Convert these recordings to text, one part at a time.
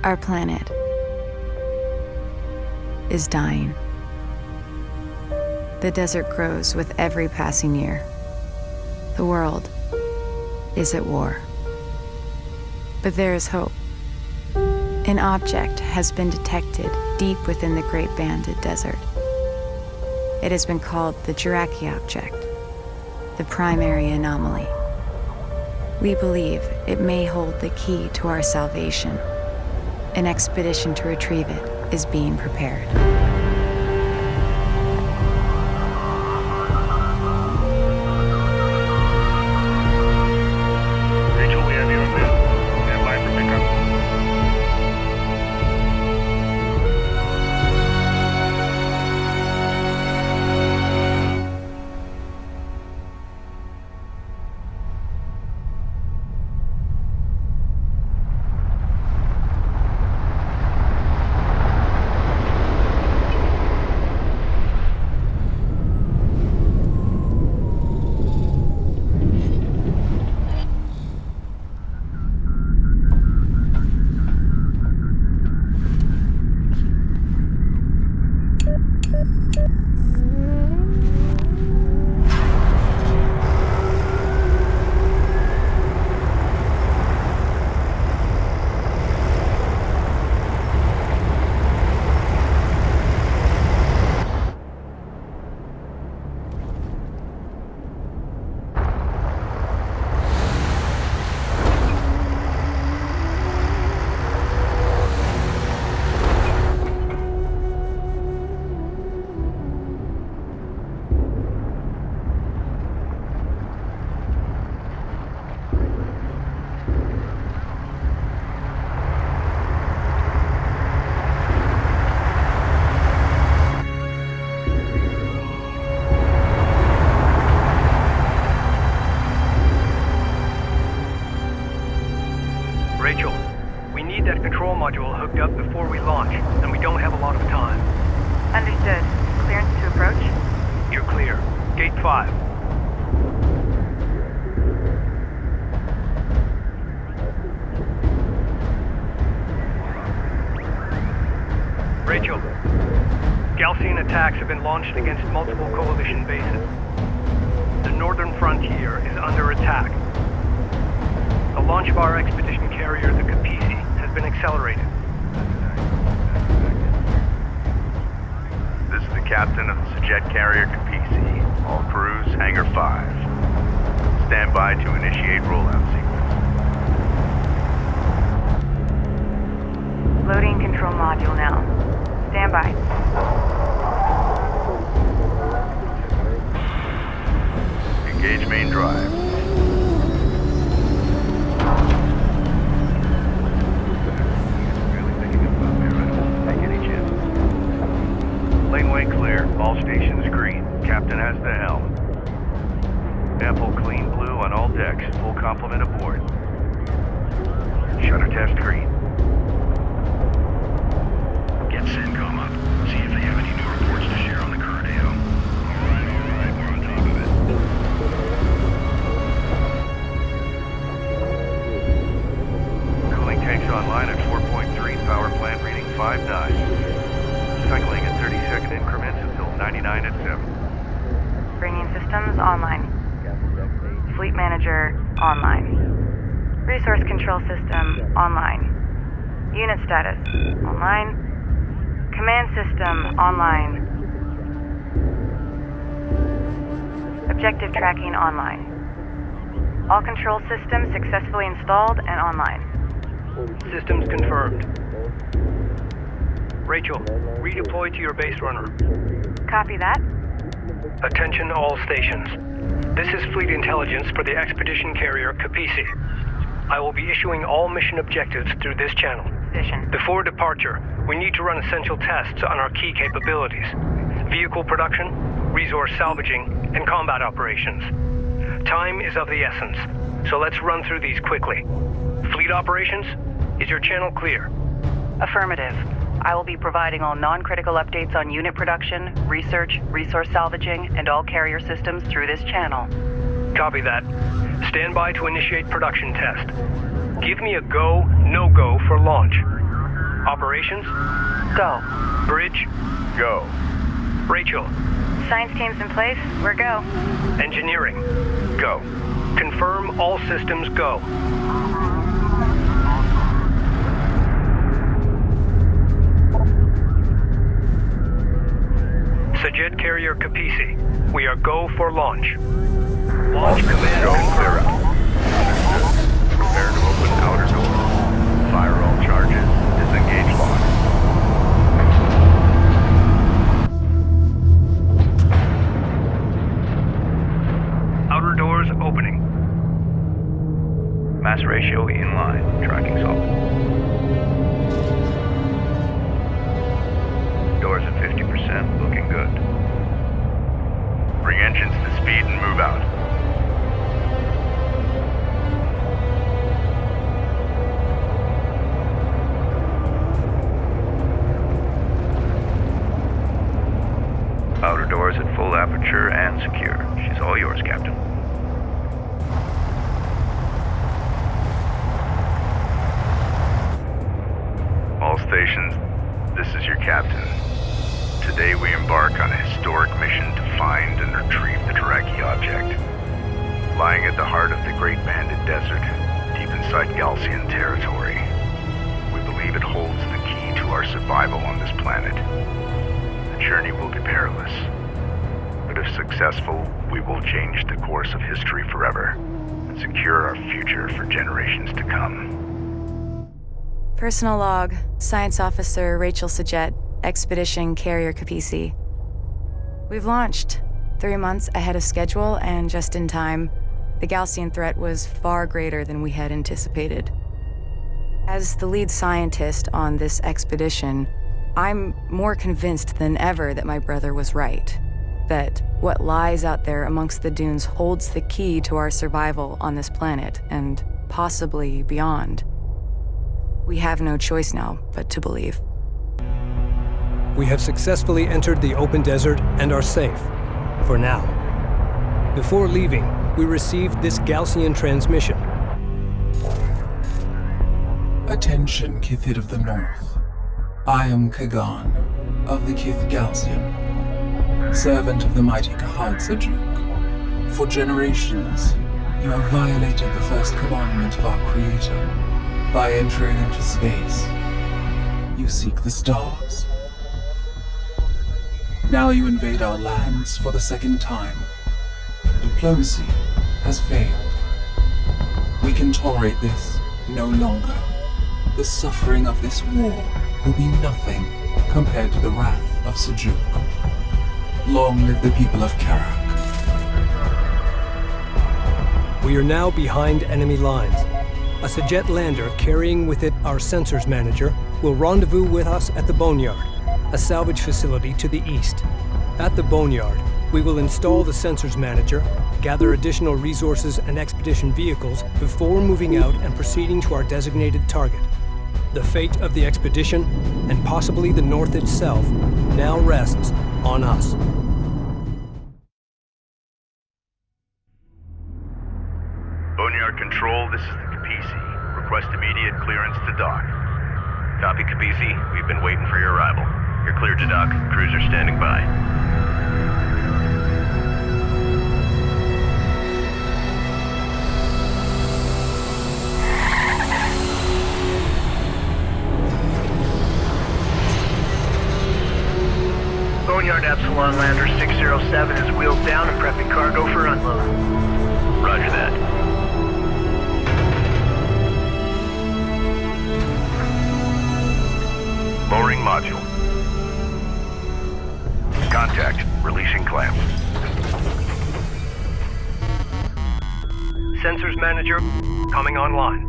Our planet is dying. The desert grows with every passing year. The world is at war. But there is hope. An object has been detected deep within the Great Banded Desert. It has been called the Kharak object, the primary anomaly. We believe it may hold the key to our salvation. An expedition to retrieve it is being prepared. Rachel, we have you on this. Stand by for pickup. Rachel, we need that control module hooked up before we launch, and we don't have a lot of time. Understood. Clearance to approach? You're clear. Gate 5. Rachel, Gaussian attacks have been launched against multiple coalition bases. The northern frontier is under attack. The launch of our expedition carrier, the Kapisi, has been accelerated. This is the captain of the jet carrier Kapisi. All crews, Hangar 5. Stand by to initiate rollout sequence. Loading control module now. Stand by. Engage main drive. Laneway clear. All stations green. Captain has the helm. Ample clean blue on all decks. Full complement aboard. Shutter test green. Get CENTCOM up. See if they have any new reports to share on the current AO. Alright, we're on top of it. Cooling tanks online at 4.3, power plant reading 5 knots. Cycling at 30-second increments until 99 at 7. Bringing systems online. Fleet manager online. Resource control system online. Unit status online. Command system online. Objective tracking online. All control systems successfully installed and online. Systems confirmed. Rachel, redeploy to your base runner. Copy that. Attention all stations. This is fleet intelligence for the expedition carrier Kapisi. I will be issuing all mission objectives through this channel. Position. Before departure, we need to run essential tests on our key capabilities. Vehicle production, resource salvaging, and combat operations. Time is of the essence, so let's run through these quickly. Fleet operations, is your channel clear? Affirmative. I will be providing all non-critical updates on unit production, research, resource salvaging, and all carrier systems through this channel. Copy that. Stand by to initiate production test. Give me a go, no-go for launch. Operations? Go. Bridge? Go. Rachel? Science team's in place. We're go. Engineering? Go. Confirm all systems go. Sajet Carrier Capisi, we are go for launch. Launch command Go, confirmed. Understood. Prepare to open outer door. Fire all charges. Disengage lock. Outer doors opening. Mass ratio in line. Tracking solid. Doors at 50%. Looking good. Bring engines to speed and move out. Outer doors at full aperture and secure. She's all yours, Captain. All stations, this is your captain. Today we embark on a historic mission to find and retrieve the Kharak object. Lying at the heart of the Great Banded Desert, deep inside Galcian territory, we believe it holds the key to our survival on this planet. The journey will be perilous, but if successful, we will change the course of history forever and secure our future for generations to come. Personal log, Science Officer Rachel Sajet, Expedition Carrier Capisi. We've launched 3 months ahead of schedule and just in time. The Galcian threat was far greater than we had anticipated. As the lead scientist on this expedition, I'm more convinced than ever that my brother was right. That what lies out there amongst the dunes holds the key to our survival on this planet and possibly beyond. We have no choice now but to believe. We have successfully entered the open desert and are safe, for now. Before leaving, we received this Galcian transmission. Attention, Kithid of the North. I am Kagan, of the Kith Galcian, servant of the mighty Kahad Sajuk. For generations, you have violated the first commandment of our Creator. By entering into space, you seek the stars. Now you invade our lands for the second time. Diplomacy has failed. We can tolerate this no longer. The suffering of this war will be nothing compared to the wrath of Sajuk. Long live the people of Kharak. We are now behind enemy lines. A Sajet lander carrying with it our sensors manager will rendezvous with us at the Boneyard, a salvage facility to the east. At the Boneyard, we will install the sensors manager, gather additional resources and expedition vehicles before moving out and proceeding to our designated target. The fate of the expedition, and possibly the North itself, now rests on us. Boneyard Control, this is the Capisi. Request immediate clearance to dock. Copy, Capisi. We've been waiting for your arrival. You're cleared to dock. Cruiser standing by. Boneyard Epsilon Lander 607 is wheeled down and prepping cargo for unload. Roger that. Lowering module. Contact. Releasing clamps. Sensors manager coming online.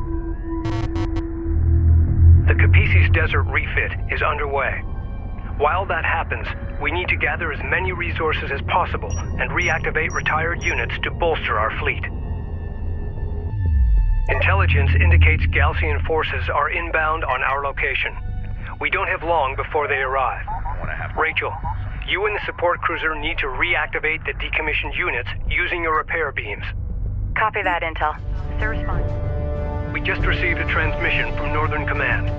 The Capisi's desert refit is underway. While that happens, we need to gather as many resources as possible and reactivate retired units to bolster our fleet. Intelligence indicates Galcian forces are inbound on our location. We don't have long before they arrive. Rachel, you and the support cruiser need to reactivate the decommissioned units using your repair beams. Copy that, Intel. Sir, respond. We just received a transmission from Northern Command.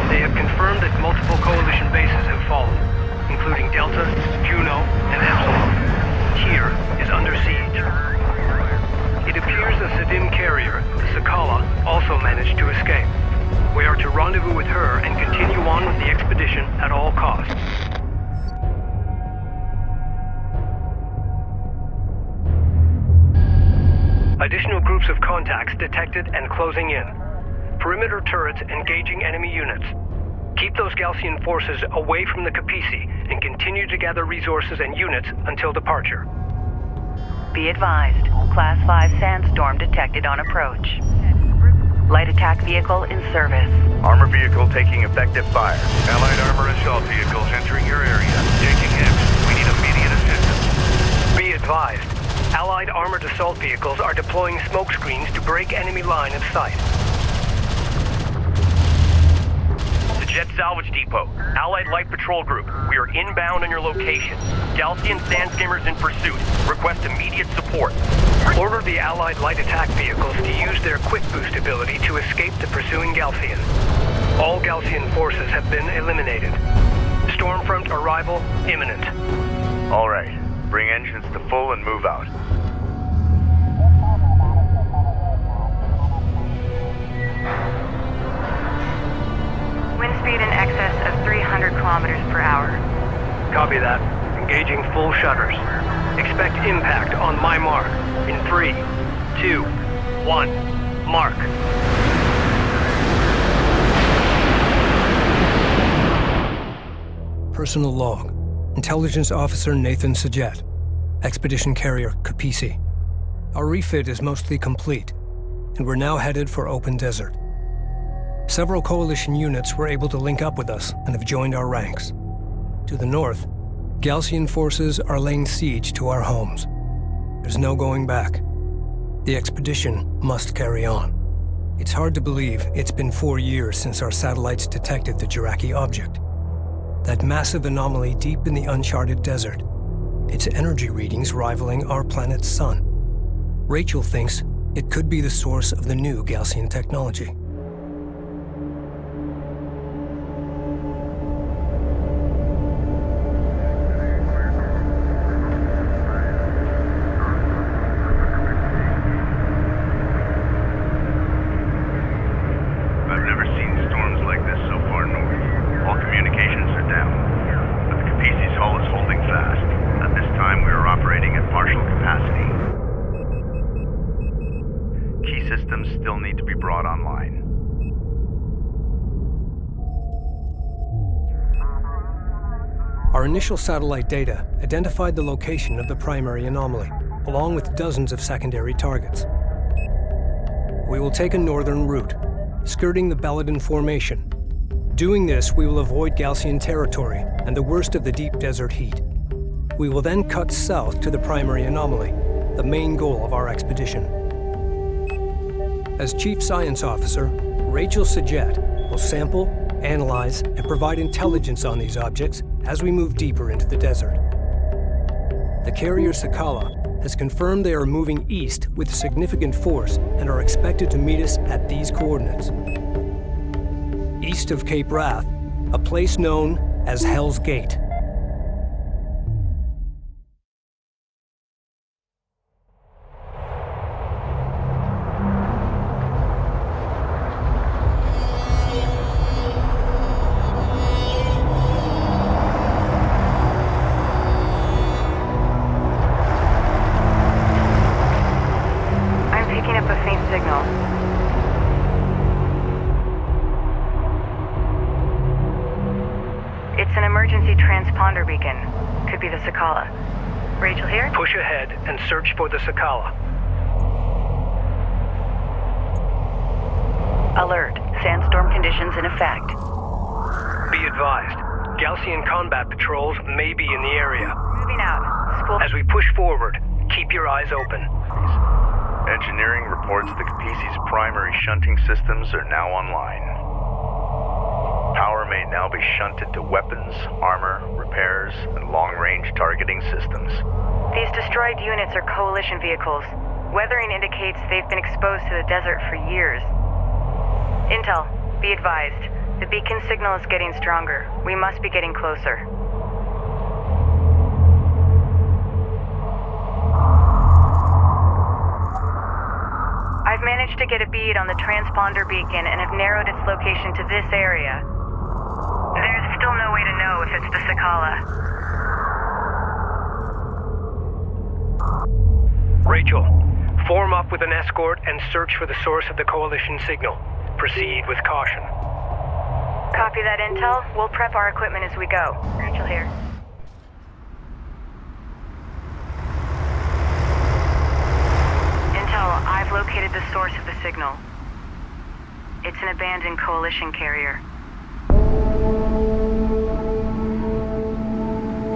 They have confirmed that multiple Coalition bases have fallen, including Delta, Juno, and Epsilon. Tyr is under siege. It appears the Sedim carrier, the Sakala, also managed to escape. We are to rendezvous with her and continue on with the expedition at all costs. Additional groups of contacts detected and closing in. Perimeter turrets engaging enemy units. Keep those Galcian forces away from the Capisi and continue to gather resources and units until departure. Be advised, Class 5 sandstorm detected on approach. Light attack vehicle in service. Armor vehicle taking effective fire. Allied armor assault vehicles entering your area. Taking hits. We need immediate assistance. Be advised, Allied armored assault vehicles are deploying smoke screens to break enemy line of sight. The Jet Salvage Depot. Allied Light Patrol Group. We are inbound on your location. Galcian sandskimmers in pursuit. Request immediate support. Order the Allied light attack vehicles to use their quick boost ability to escape the pursuing Galcian. All Galcian forces have been eliminated. Stormfront arrival imminent. All right. Bring engines to full and move out. Wind speed in excess of 300 kilometers per hour. Copy that. Engaging full shutters. Expect impact on my mark. In 3, 2, 1, mark. Personal log. Intelligence Officer Nathan Sajet. Expedition Carrier Capisi. Our refit is mostly complete, and we're now headed for open desert. Several Coalition units were able to link up with us and have joined our ranks. To the north, Galcian forces are laying siege to our homes. There's no going back. The expedition must carry on. It's hard to believe it's been 4 years since our satellites detected the Jiraki object. That massive anomaly deep in the uncharted desert. Its energy readings rivaling our planet's sun. Rachel thinks it could be the source of the new Galcian technology. Still need to be brought online. Our initial satellite data identified the location of the primary anomaly, along with dozens of secondary targets. We will take a northern route, skirting the Baladin Formation. Doing this, we will avoid Galcian territory and the worst of the deep desert heat. We will then cut south to the primary anomaly, the main goal of our expedition. As Chief Science Officer, Rachel Sajet will sample, analyze, and provide intelligence on these objects as we move deeper into the desert. The carrier Sakala has confirmed they are moving east with significant force and are expected to meet us at these coordinates. East of Cape Wrath, a place known as Hell's Gate. Transponder beacon. Could be the Sakala. Rachel here? Push ahead and search for the Sakala. Alert. Sandstorm conditions in effect. Be advised. Galcian combat patrols may be in the area. Moving out. School. As we push forward, keep your eyes open. Engineering reports the Capisi's primary shunting systems are now online. Power may now be shunted to weapons, armor, repairs, and long-range targeting systems. These destroyed units are Coalition vehicles. Weathering indicates they've been exposed to the desert for years. Intel, be advised. The beacon signal is getting stronger. We must be getting closer. I've managed to get a bead on the transponder beacon and have narrowed its location to this area. There's still no way to know if it's the Sakala. Rachel, form up with an escort and search for the source of the Coalition signal. Proceed with caution. Copy that intel. We'll prep our equipment as we go. Rachel here. Intel, I've located the source of the signal. It's an abandoned Coalition carrier.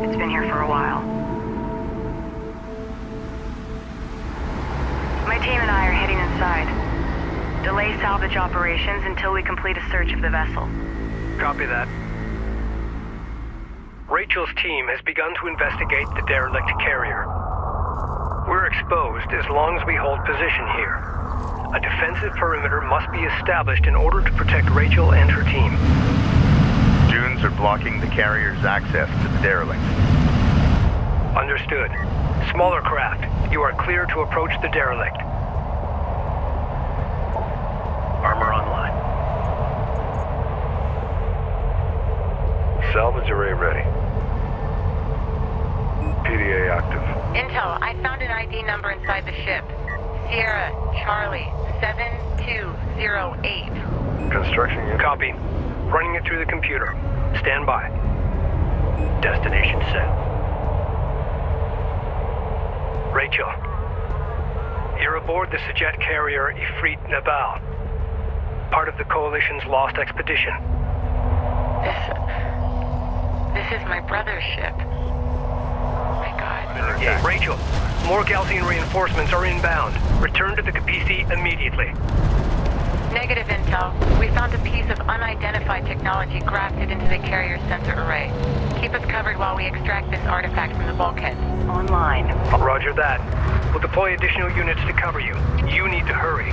It's been here for a while. My team and I are heading inside. Delay salvage operations until we complete a search of the vessel. Copy that. Rachel's team has begun to investigate the derelict carrier. We're exposed as long as we hold position here. A defensive perimeter must be established in order to protect Rachel and her team. Dunes are blocking the carrier's access to the derelict. Understood. Smaller craft, you are clear to approach the derelict. Armor online. Salvage array ready. PDA active. Intel, I found an ID number inside the ship. Sierra Charlie 7208. Construction unit. Copy. Running it through the computer. Stand by. Destination set. Rachel, you're aboard the Sajet carrier Ifrit Naval, part of the Coalition's lost expedition. This is my brother's ship. Oh my God. Rachel, more Galcian reinforcements are inbound. Return to the Capisi immediately. Negative, Intel. We found a piece of unidentified technology grafted into the carrier's sensor array. Keep us covered while we extract this artifact from the bulkhead. Online. Roger that. We'll deploy additional units to cover you. You need to hurry.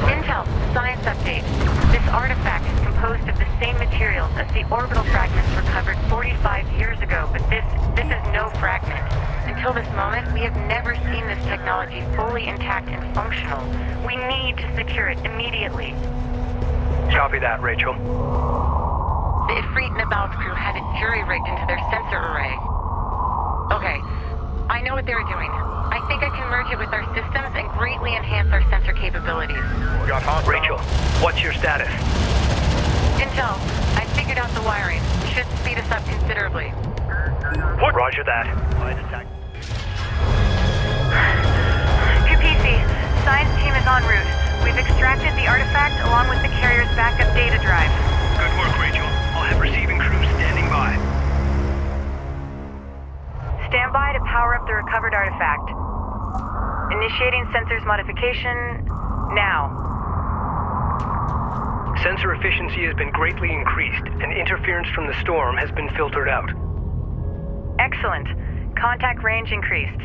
Intel, science update. This artifact is composed of the same materials as the orbital fragments recovered 45 years ago, but this is no fragment. Until this moment, we have never seen this technology fully intact and functional. We need to secure it immediately. Copy that, Rachel. The Ifrit Nabal's crew had it jury-rigged into their sensor array. Okay, I know what they were doing. I think I can merge it with our systems and greatly enhance our sensor capabilities. Rachel, what's your status? Intel, I figured out the wiring. Should speed us up considerably. Roger that. Capisi, science team is en route. We've extracted the artifact along with the carrier's backup data drive. Good work, Rachel. I'll have receiving crews standing by. Stand by to power up the recovered artifact. Initiating sensors modification now. Sensor efficiency has been greatly increased, and interference from the storm has been filtered out. Excellent. Contact range increased.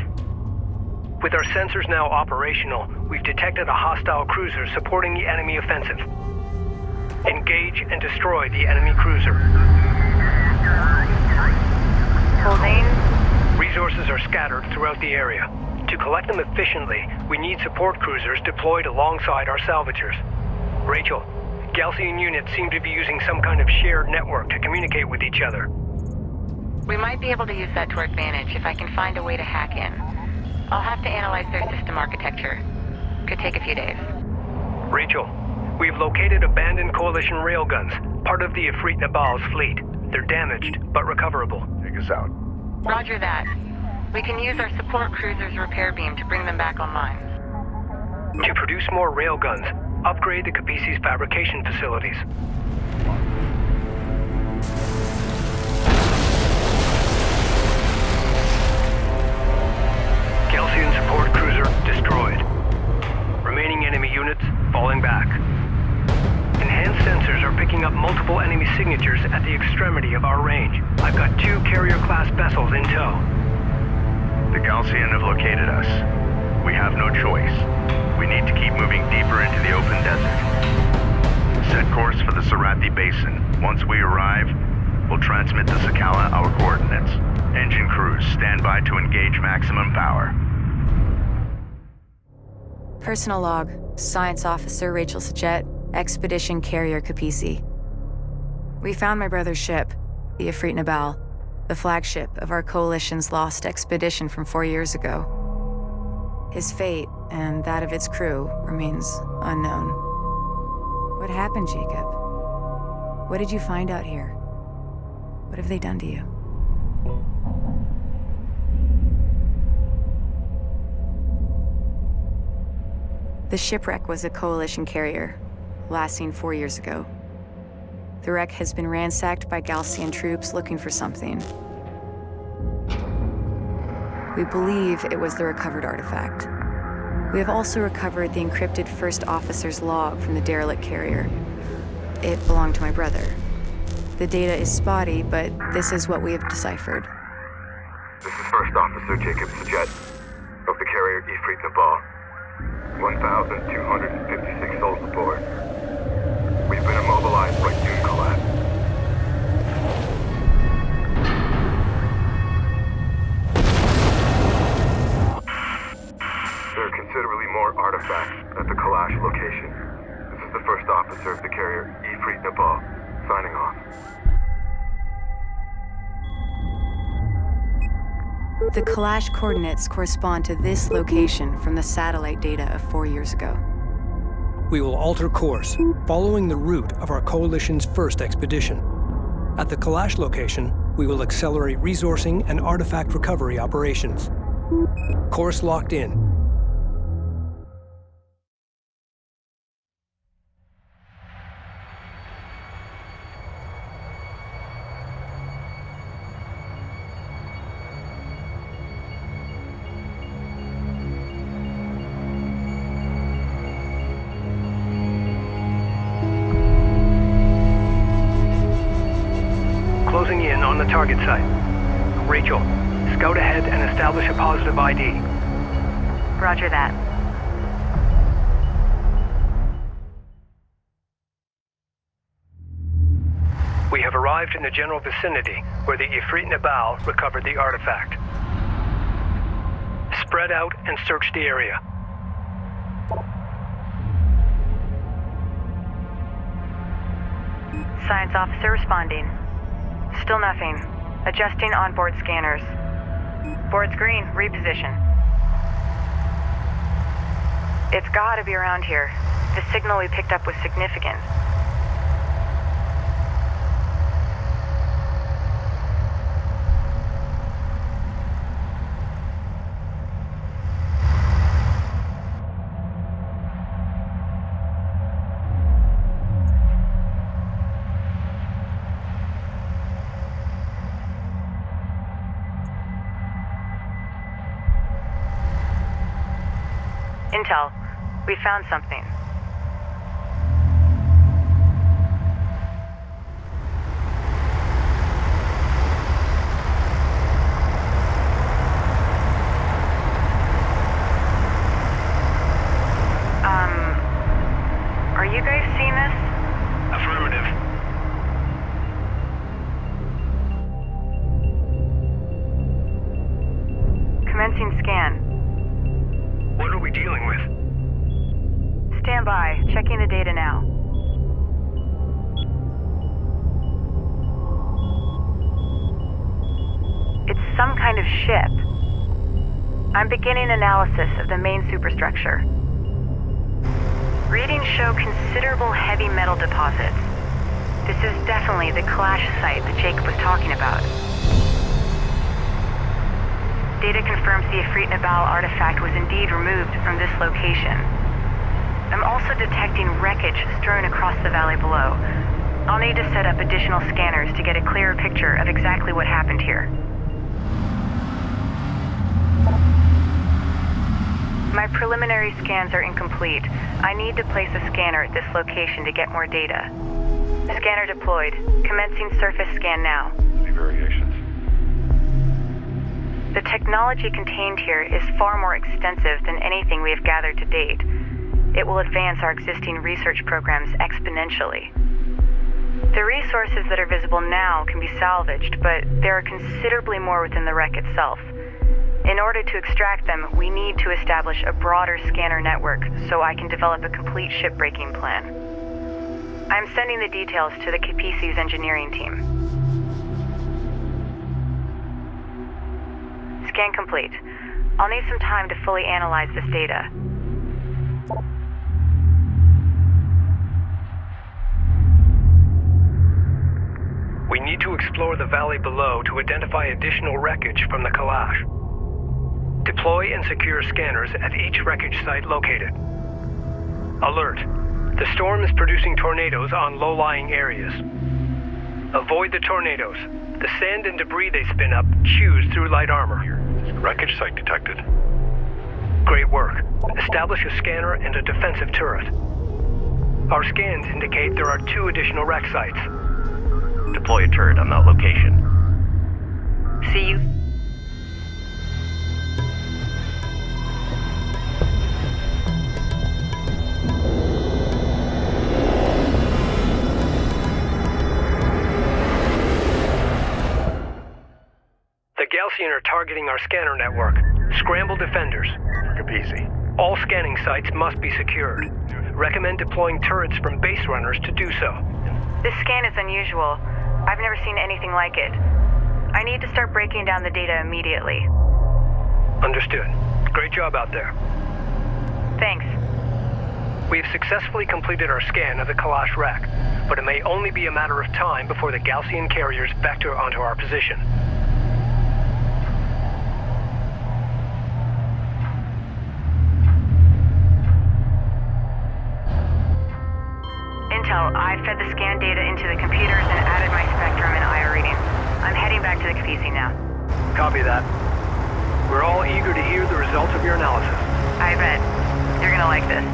With our sensors now operational, we've detected a hostile cruiser supporting the enemy offensive. Engage and destroy the enemy cruiser. Holding. Resources are scattered throughout the area. To collect them efficiently, we need support cruisers deployed alongside our salvagers. Rachel, Galcian units seem to be using some kind of shared network to communicate with each other. We might be able to use that to our advantage if I can find a way to hack in. I'll have to analyze their system architecture. Could take a few days. Rachel, we've located abandoned Coalition railguns, part of the Ifrit Nabal's fleet. They're damaged, but recoverable. Take us out. Roger that. We can use our support cruiser's repair beam to bring them back online. To produce more railguns, upgrade the Capisi's fabrication facilities. Galcian support cruiser destroyed. Remaining enemy units falling back. Enhanced sensors are picking up multiple enemy signatures at the extremity of our range. I've got 2 carrier-class vessels in tow. The Galcian have located us. We have no choice. We need to keep moving deeper into the open desert. Set course for the Sarathi Basin. Once we arrive, we'll transmit to Sakala our coordinates. Engine crews, stand by to engage maximum power. Personal log, Science Officer Rachel Sajet, Expedition Carrier Kapisi. We found my brother's ship, the Ifrit Nabal, the flagship of our coalition's lost expedition from 4 years ago. His fate, and that of its crew, remains unknown. What happened, Jacob? What did you find out here? What have they done to you? The shipwreck was a coalition carrier, last seen 4 years ago. The wreck has been ransacked by Galcian troops looking for something. We believe it was the recovered artifact. We have also recovered the encrypted first officer's log from the derelict carrier. It belonged to my brother. The data is spotty, but this is what we have deciphered. This is First Officer Jacob Sajet of the carrier Ifrit Nabal. 1,256 souls aboard. We've been immobilized by dune collapse. There are considerably more artifacts at the Kalash location. This is the First Officer of the carrier Ifrit Nabal, signing off. The Kalash coordinates correspond to this location from the satellite data of 4 years ago. We will alter course, following the route of our coalition's first expedition. At the Kalash location, we will accelerate resourcing and artifact recovery operations. Course locked in. Closing in on the target site. Rachel, scout ahead and establish a positive ID. Roger that. We have arrived in the general vicinity where the Ifrit Nabal recovered the artifact. Spread out and search the area. Science officer responding. Still nothing. Adjusting onboard scanners. Board's green, reposition. It's gotta be around here. The signal we picked up was significant. Intel, we found something. Are you guys seeing this? Affirmative. Commencing scan. What are we dealing with? Stand by. Checking the data now. It's some kind of ship. I'm beginning analysis of the main superstructure. Readings show considerable heavy metal deposits. This is definitely the Kalash site that Jacob was talking about. Data confirms the Ifrit Nabal artifact was indeed removed from this location. I'm also detecting wreckage strewn across the valley below. I'll need to set up additional scanners to get a clearer picture of exactly what happened here. My preliminary scans are incomplete. I need to place a scanner at this location to get more data. Scanner deployed. Commencing surface scan now. Any variations? The technology contained here is far more extensive than anything we have gathered to date. it will advance our existing research programs exponentially. The resources that are visible now can be salvaged, but there are considerably more within the wreck itself. In order to extract them, we need to establish a broader scanner network so I can develop a complete shipbreaking plan. I'm sending the details to the Capisi's engineering team. Scan complete. I'll need some time to fully analyze this data. We need to explore the valley below to identify additional wreckage from the Kalash. Deploy and secure scanners at each wreckage site located. Alert. The storm is producing tornadoes on low-lying areas. Avoid the tornadoes. The sand and debris they spin up chews through light armor. Wreckage site detected. Great work. Establish a scanner and a defensive turret. Our scans indicate there are 2 additional wreck sites. Deploy a turret on that location. See you. The Gaussian are targeting our scanner network. Scramble defenders. Capisi. All scanning sites must be secured. Recommend deploying turrets from base runners to do so. This scan is unusual. I've never seen anything like it. I need to start breaking down the data immediately. Understood. Great job out there. Thanks. We have successfully completed our scan of the Kalash wreck, but it may only be a matter of time before the Gaussian carriers vector onto our position. Intel, I fed the scan data into the computers and added my spectrum and IR readings. I'm heading back to the Capisi now. Copy that. We're all eager to hear the results of your analysis. I bet. You're gonna like this.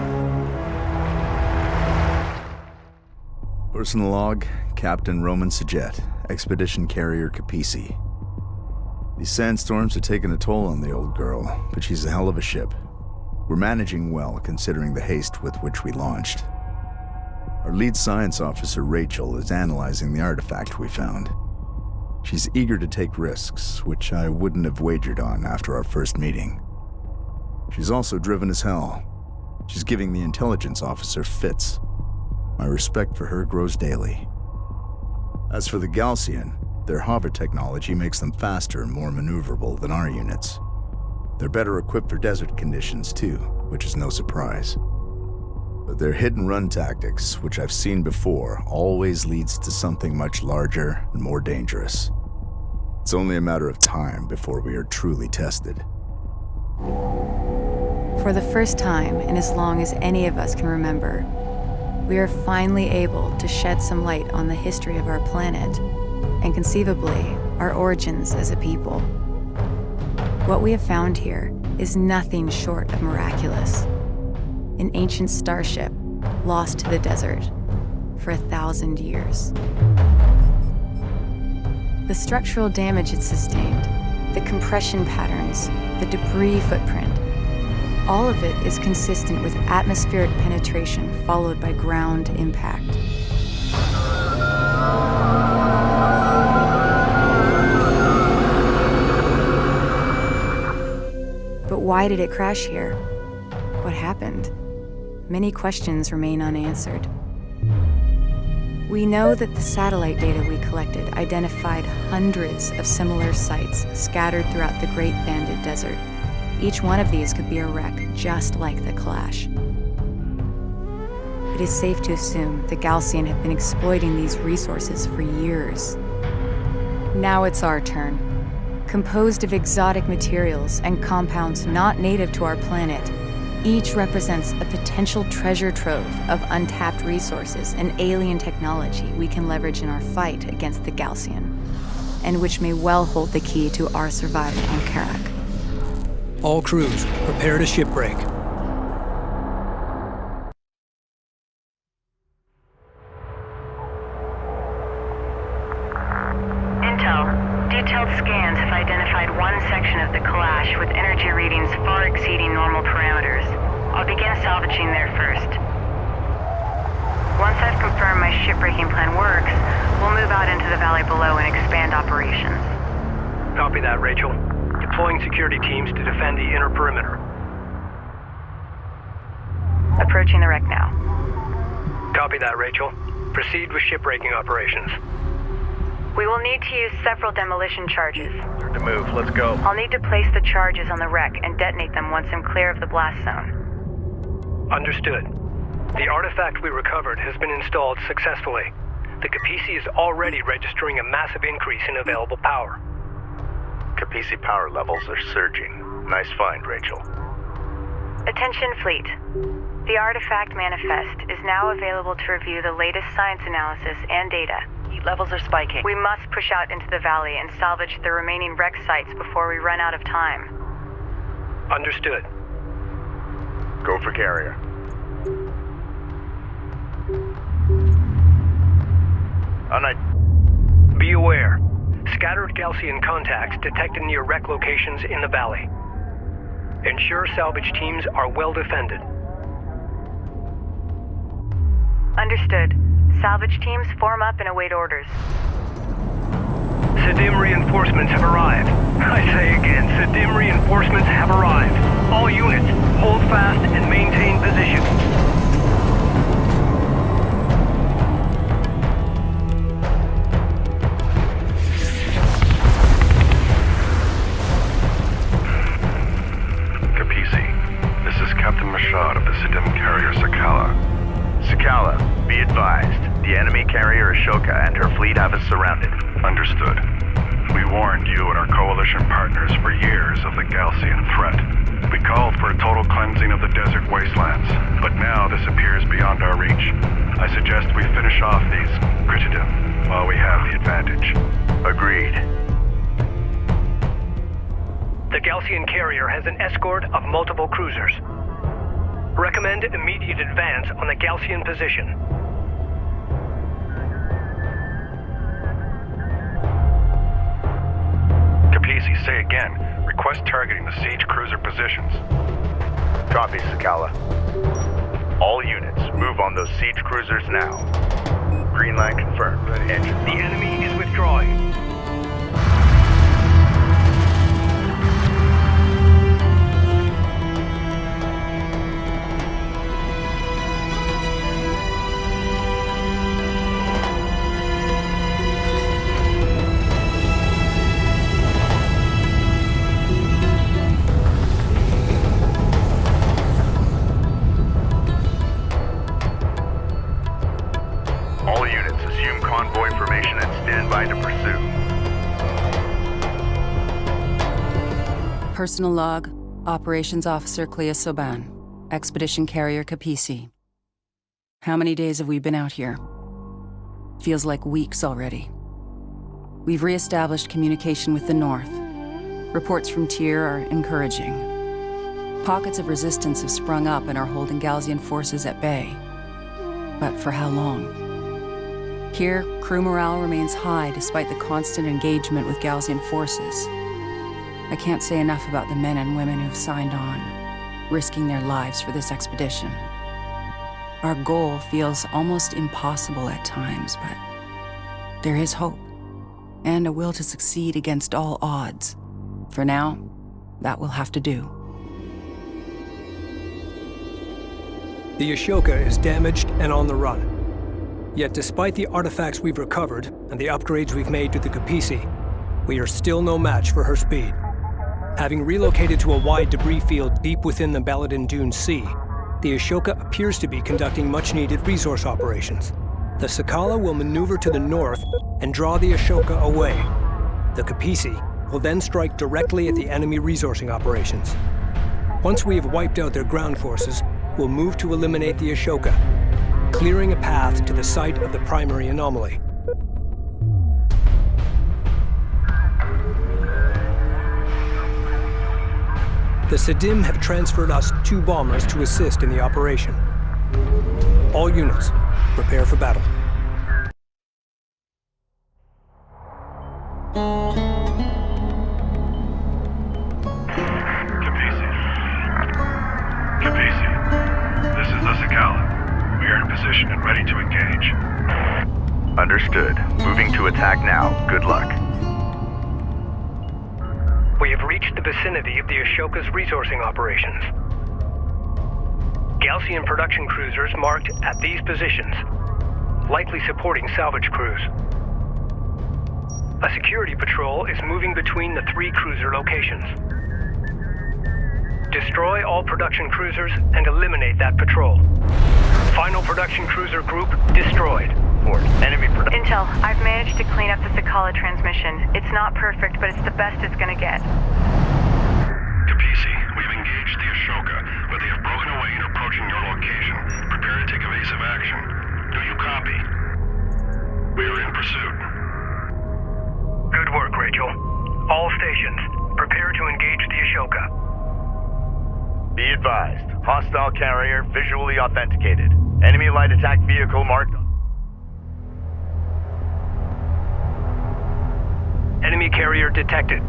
Personal log, Captain Roman Sajet, Expedition Carrier Capisi. These sandstorms are taking a toll on the old girl, but she's a hell of a ship. We're managing well, considering the haste with which we launched. Our lead science officer, Rachel, is analyzing the artifact we found. She's eager to take risks, which I wouldn't have wagered on after our first meeting. She's also driven as hell. She's giving the intelligence officer fits. My respect for her grows daily. As for the Gaussian, their hover technology makes them faster and more maneuverable than our units. They're better equipped for desert conditions too, which is no surprise. But their hit-and-run tactics, which I've seen before, always leads to something much larger and more dangerous. It's only a matter of time before we are truly tested. For the first time in as long as any of us can remember, we are finally able to shed some light on the history of our planet, and conceivably, our origins as a people. What we have found here is nothing short of miraculous. An ancient starship lost to the desert for 1,000 years. The structural damage it sustained, the compression patterns, the debris footprint, all of it is consistent with atmospheric penetration followed by ground impact. But why did it crash here? What happened? Many questions remain unanswered. We know that the satellite data we collected identified hundreds of similar sites scattered throughout the Great Banded Desert. Each one of these could be a wreck just like the Kalash. It is safe to assume the Gaussian have been exploiting these resources for years. Now it's our turn. Composed of exotic materials and compounds not native to our planet, each represents a potential treasure trove of untapped resources and alien technology we can leverage in our fight against the Gaussian, and which may well hold the key to our survival on Kharak. All crews, prepare to shipbreak. Intel, detailed scans have identified one section of the Kalash with energy readings far exceeding normal parameters. I'll begin salvaging there first. Once I've confirmed my shipbreaking plan works, we'll move out into the valley below and expand operations. Copy that, Rachel. Deploying security teams to defend the inner perimeter. Approaching the wreck now. Copy that, Rachel. Proceed with shipbreaking operations. We will need to use several demolition charges. To move, let's go. I'll need to place the charges on the wreck and detonate them once I'm clear of the blast zone. Understood. The artifact we recovered has been installed successfully. The Kapisi is already registering a massive increase in available power. Kapisi power levels are surging. Nice find, Rachel. Attention, Fleet. The artifact manifest is now available to review the latest science analysis and data. Heat levels are spiking. We must push out into the valley and salvage the remaining wreck sites before we run out of time. Understood. Go for carrier. Be aware. Scattered Galcian contacts detected near wreck locations in the valley. Ensure salvage teams are well defended. Understood. Salvage teams form up and await orders. Sidim reinforcements have arrived. I say again, Sidim reinforcements have arrived. All units, hold fast and maintain position. Kapisi, this is Captain Mashad of the Sidim carrier Sakala. Sakala, be advised. The enemy carrier Ashoka and her fleet have us surrounded. Understood. We warned you and our coalition partners for years of the Galcian threat. We called for a total cleansing of the desert wastelands, but now this appears beyond our reach. I suggest we finish off these Critidim while we have the advantage. Agreed. The Galcian carrier has an escort of multiple cruisers. Recommend immediate advance on the Galcian position. Kapisi, say again. Request targeting the siege cruiser positions. Copy, Sakala. All units, move on those siege cruisers now. Green line confirmed. Engine. The enemy is withdrawing. All units, assume convoy formation and stand by to pursue. Personal log, Operations Officer Clea Soban, Expedition Carrier Kapisi. How many days have we been out here? Feels like weeks already. We've re-established communication with the North. Reports from Tyr are encouraging. Pockets of resistance have sprung up and are holding Galcian forces at bay. But for how long? Here, crew morale remains high despite the constant engagement with Galcian forces. I can't say enough about the men and women who've signed on, risking their lives for this expedition. Our goal feels almost impossible at times, but there is hope, and a will to succeed against all odds. For now, that will have to do. The Ashoka is damaged and on the run. Yet despite the artifacts we've recovered and the upgrades we've made to the Kapisi, we are still no match for her speed. Having relocated to a wide debris field deep within the Baladin Dune Sea, the Ashoka appears to be conducting much-needed resource operations. The Sakala will maneuver to the north and draw the Ashoka away. The Kapisi will then strike directly at the enemy resourcing operations. Once we have wiped out their ground forces, we'll move to eliminate the Ashoka, clearing a path to the site of the primary anomaly. The Sidim have transferred us 2 bombers to assist in the operation. All units, prepare for battle. Kapisi. position and ready to engage. Understood. Moving to attack now. Good luck. We have reached the vicinity of the Ashoka's resourcing operations. Gaussian production cruisers marked at these positions, likely supporting salvage crews. A security patrol is moving between the 3 cruiser locations. Destroy all production cruisers and eliminate that patrol. Final production cruiser group destroyed. Enemy production. Intel, I've managed to clean up the Sakala transmission. It's not perfect, but it's the best it's gonna get. Kapisi, we've engaged the Ashoka, but they have broken away and are approaching your location. Prepare to take evasive action. Do you copy? We are in pursuit. Good work, Rachel. All stations, prepare to engage the Ashoka. Be advised. Hostile carrier visually authenticated. Enemy light attack vehicle marked. Enemy carrier detected.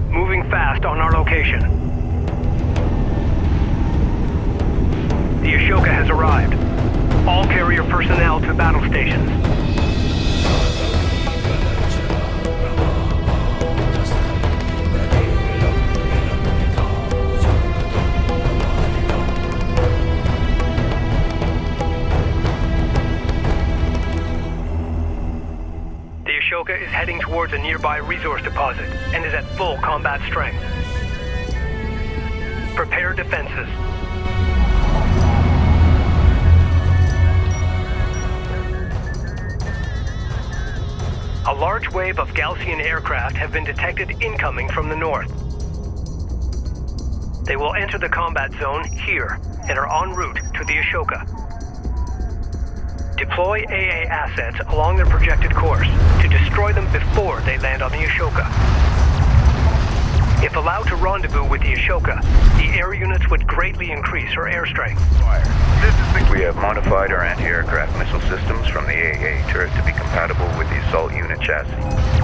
Moving fast on our location. The Ashoka has arrived. All carrier personnel to battle stations. The Ashoka is heading towards a nearby resource deposit and is at full combat strength. Prepare defenses. A large wave of Gaussian aircraft have been detected incoming from the north. They will enter the combat zone here and are en route to the Ashoka. Deploy AA assets along their projected course to destroy them before they land on the Ashoka. If allowed to rendezvous with the Ashoka, the air units would greatly increase her air strength. We have modified our anti-aircraft missile systems from the AA turret to be compatible with the assault unit chassis.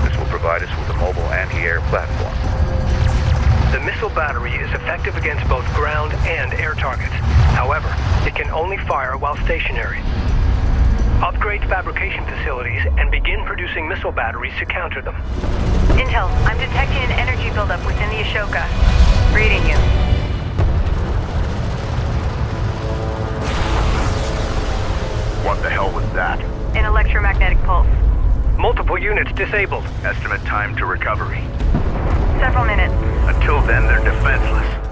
This will provide us with a mobile anti-air platform. The missile battery is effective against both ground and air targets. However, it can only fire while stationary. Upgrade fabrication facilities and begin producing missile batteries to counter them. Intel, I'm detecting an energy buildup within the Ashoka. Reading you. What the hell was that? An electromagnetic pulse. Multiple units disabled. Estimate time to recovery. Several minutes. Until then, they're defenseless.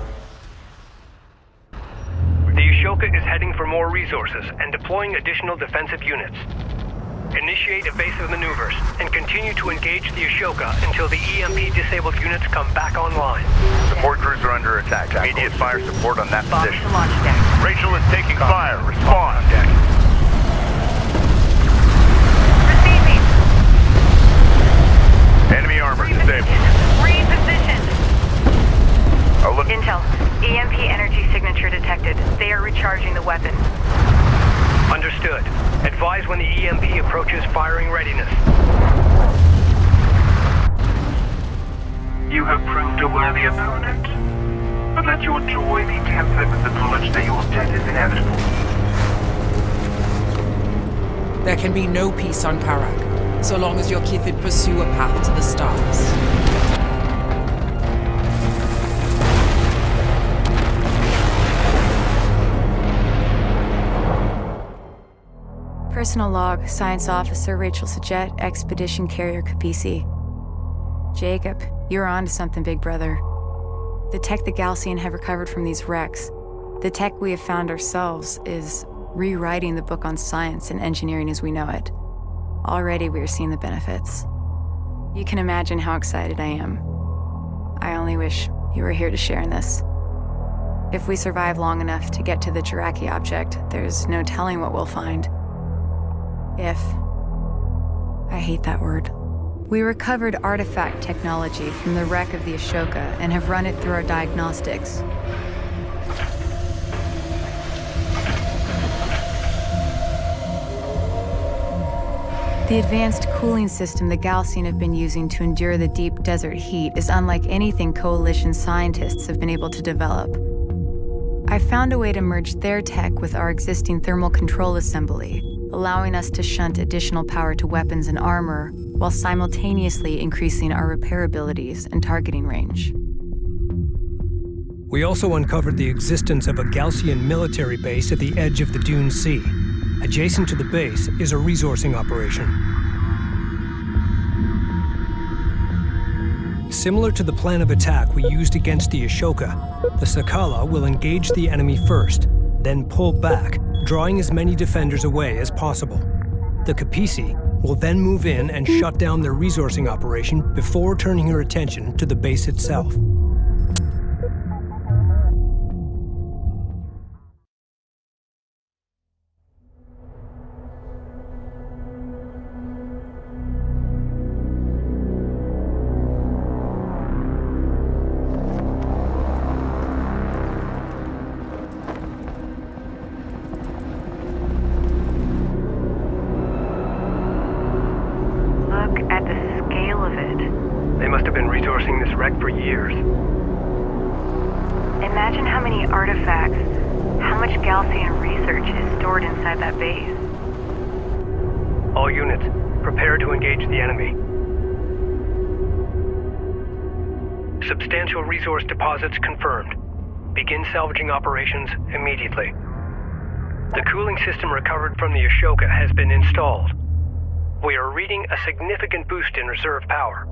The Ashoka is heading for more resources and deploying additional defensive units. Initiate evasive maneuvers and continue to engage the Ashoka until the EMP-disabled units come back online. Support crews are under attack. Immediate fire support on that Bombers position. to launch deck. Rachel is taking fire. Respond. Deck. Receiving. Enemy armor disabled. Reposition. Oh, look. Intel, EMP energy signature detected. They are recharging the weapon. Understood. Advise when the EMP approaches firing readiness. You have proved a worthy opponent, but let your joy be tempered with the knowledge that your death is inevitable. There can be no peace on Kharak, so long as your Kithid pursue a path to the stars. Personal log, Science Officer Rachel Sajet, Expedition Carrier Kapisi. Jacob, you're on to something, big brother. The tech the Gaussian have recovered from these wrecks, the tech we have found ourselves, is rewriting the book on science and engineering as we know it. Already we are seeing the benefits. You can imagine how excited I am. I only wish you were here to share in this. If we survive long enough to get to the Jiraki object, there's no telling what we'll find. If. I hate that word. We recovered artifact technology from the wreck of the Ashoka and have run it through our diagnostics. The advanced cooling system the Gaussian have been using to endure the deep desert heat is unlike anything Coalition scientists have been able to develop. I found a way to merge their tech with our existing thermal control assembly, allowing us to shunt additional power to weapons and armor while simultaneously increasing our repair abilities and targeting range. We also uncovered the existence of a Galcian military base at the edge of the Dune Sea. Adjacent to the base is a resourcing operation. Similar to the plan of attack we used against the Ashoka, the Sakala will engage the enemy first, then pull back, drawing as many defenders away as possible. The Kapisi will then move in and shut down their resourcing operation before turning her attention to the base itself. For years. Imagine how many artifacts, how much Galcian research is stored inside that base. All units, prepare to engage the enemy. Substantial resource deposits confirmed. Begin salvaging operations immediately. The cooling system recovered from the Ashoka has been installed. We are reading a significant boost in reserve power.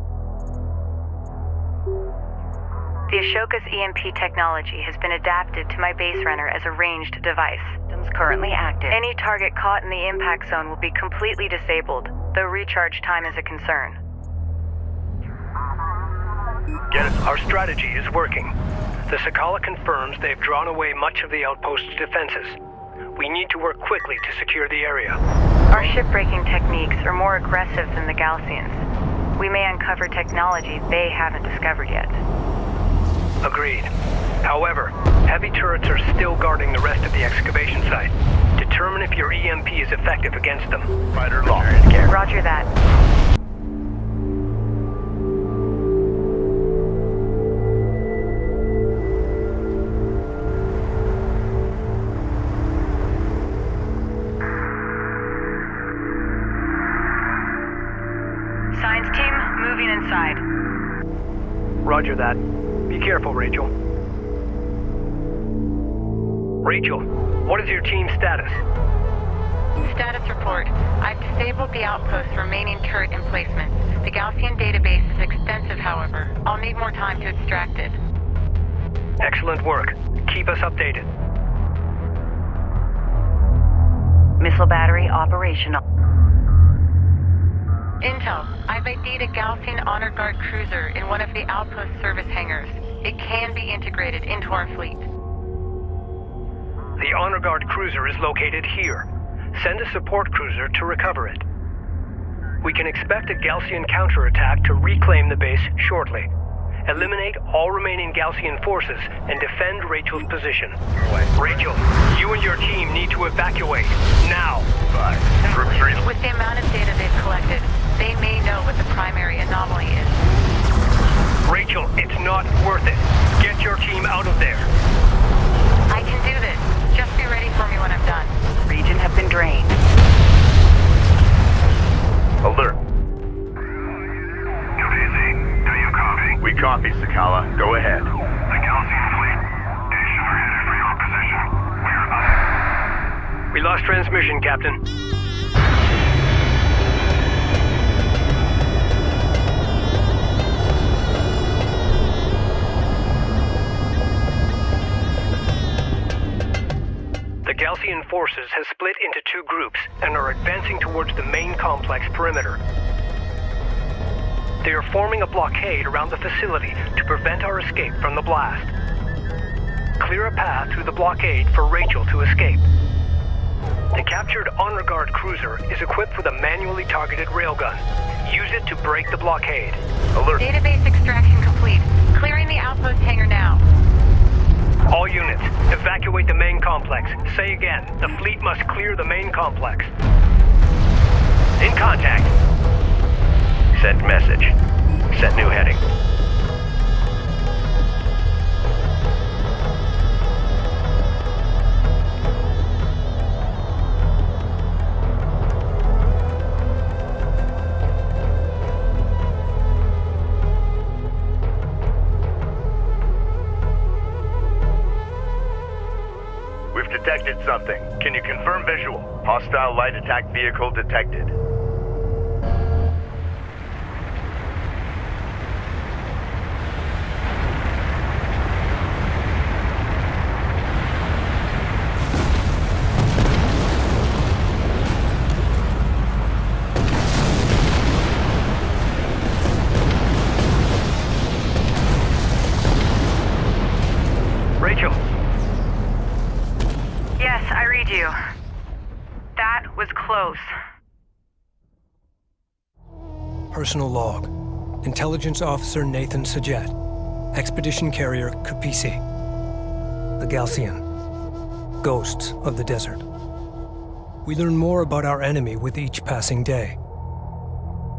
The Ashoka's EMP technology has been adapted to my base runner as a ranged device. Systems currently active. Any target caught in the impact zone will be completely disabled, though recharge time is a concern. Yes, our strategy is working. The Sakala confirms they've drawn away much of the outpost's defenses. We need to work quickly to secure the area. Our ship-breaking techniques are more aggressive than the Galcians. We may uncover technology they haven't discovered yet. Agreed. However, heavy turrets are still guarding the rest of the excavation site. Determine if your EMP is effective against them. Fighter lost. Roger that. Science team, moving inside. Roger that. Be careful, Rachel. Rachel, what is your team's status? Status report. I've disabled the outpost's remaining turret emplacements. The Galcian database is extensive, however. I'll need more time to extract it. Excellent work. Keep us updated. Missile battery operational. Intel. I've ID'd a Galcian Honor Guard cruiser in one of the outpost service hangars. It can be integrated into our fleet. The Honor Guard cruiser is located here. Send a support cruiser to recover it. We can expect a Galcian counterattack to reclaim the base shortly. Eliminate all remaining Galcian forces and defend Rachel's position. Rachel, you and your team need to evacuate, now. With the amount of data they've collected, they may know what the primary anomaly is. Rachel, it's not worth it. Get your team out of there. I can do this. Just be ready for me when I'm done. Region have been drained. Alert. UDZ, do you copy? We copy, Sakala. Go ahead. The Galcian fleet. Station are headed for your position. We lost transmission, Captain. The Galcian forces have split into two groups and are advancing towards the main complex perimeter. They are forming a blockade around the facility to prevent our escape from the blast. Clear a path through the blockade for Rachel to escape. The captured Honor Guard cruiser is equipped with a manually targeted railgun. Use it to break the blockade. Alert. Database extraction complete. Clearing the outpost hangar now. All units, evacuate the main complex. Say again, the fleet must clear the main complex. In contact. Sent message. Set new heading. detected something. Can you confirm visual? Hostile light attack vehicle detected. Rachel. Yes, I read you. That was close. Personal log. Intelligence Officer Nathan Sajet. Expedition Carrier Capisi. The Galcian. Ghosts of the Desert. We learn more about our enemy with each passing day.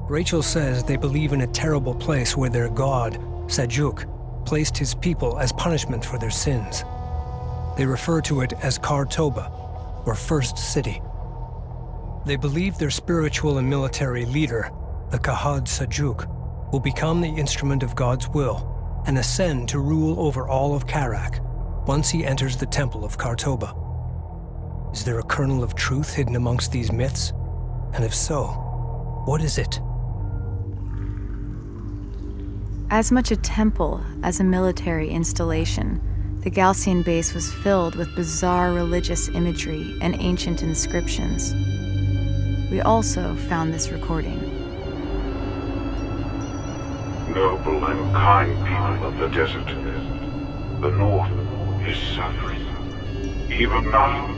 Rachel says they believe in a terrible place where their god, Sajuk, placed his people as punishment for their sins. They refer to it as Kar Toba, or First City. They believe their spiritual and military leader, the Kahad Sajuk, will become the instrument of God's will and ascend to rule over all of Kharak once he enters the temple of Kar Toba. Is there a kernel of truth hidden amongst these myths? And if so, what is it? As much a temple as a military installation, the Galcian base was filled with bizarre religious imagery and ancient inscriptions. We also found this recording. Noble and kind people of the desert, the North is suffering. Even now,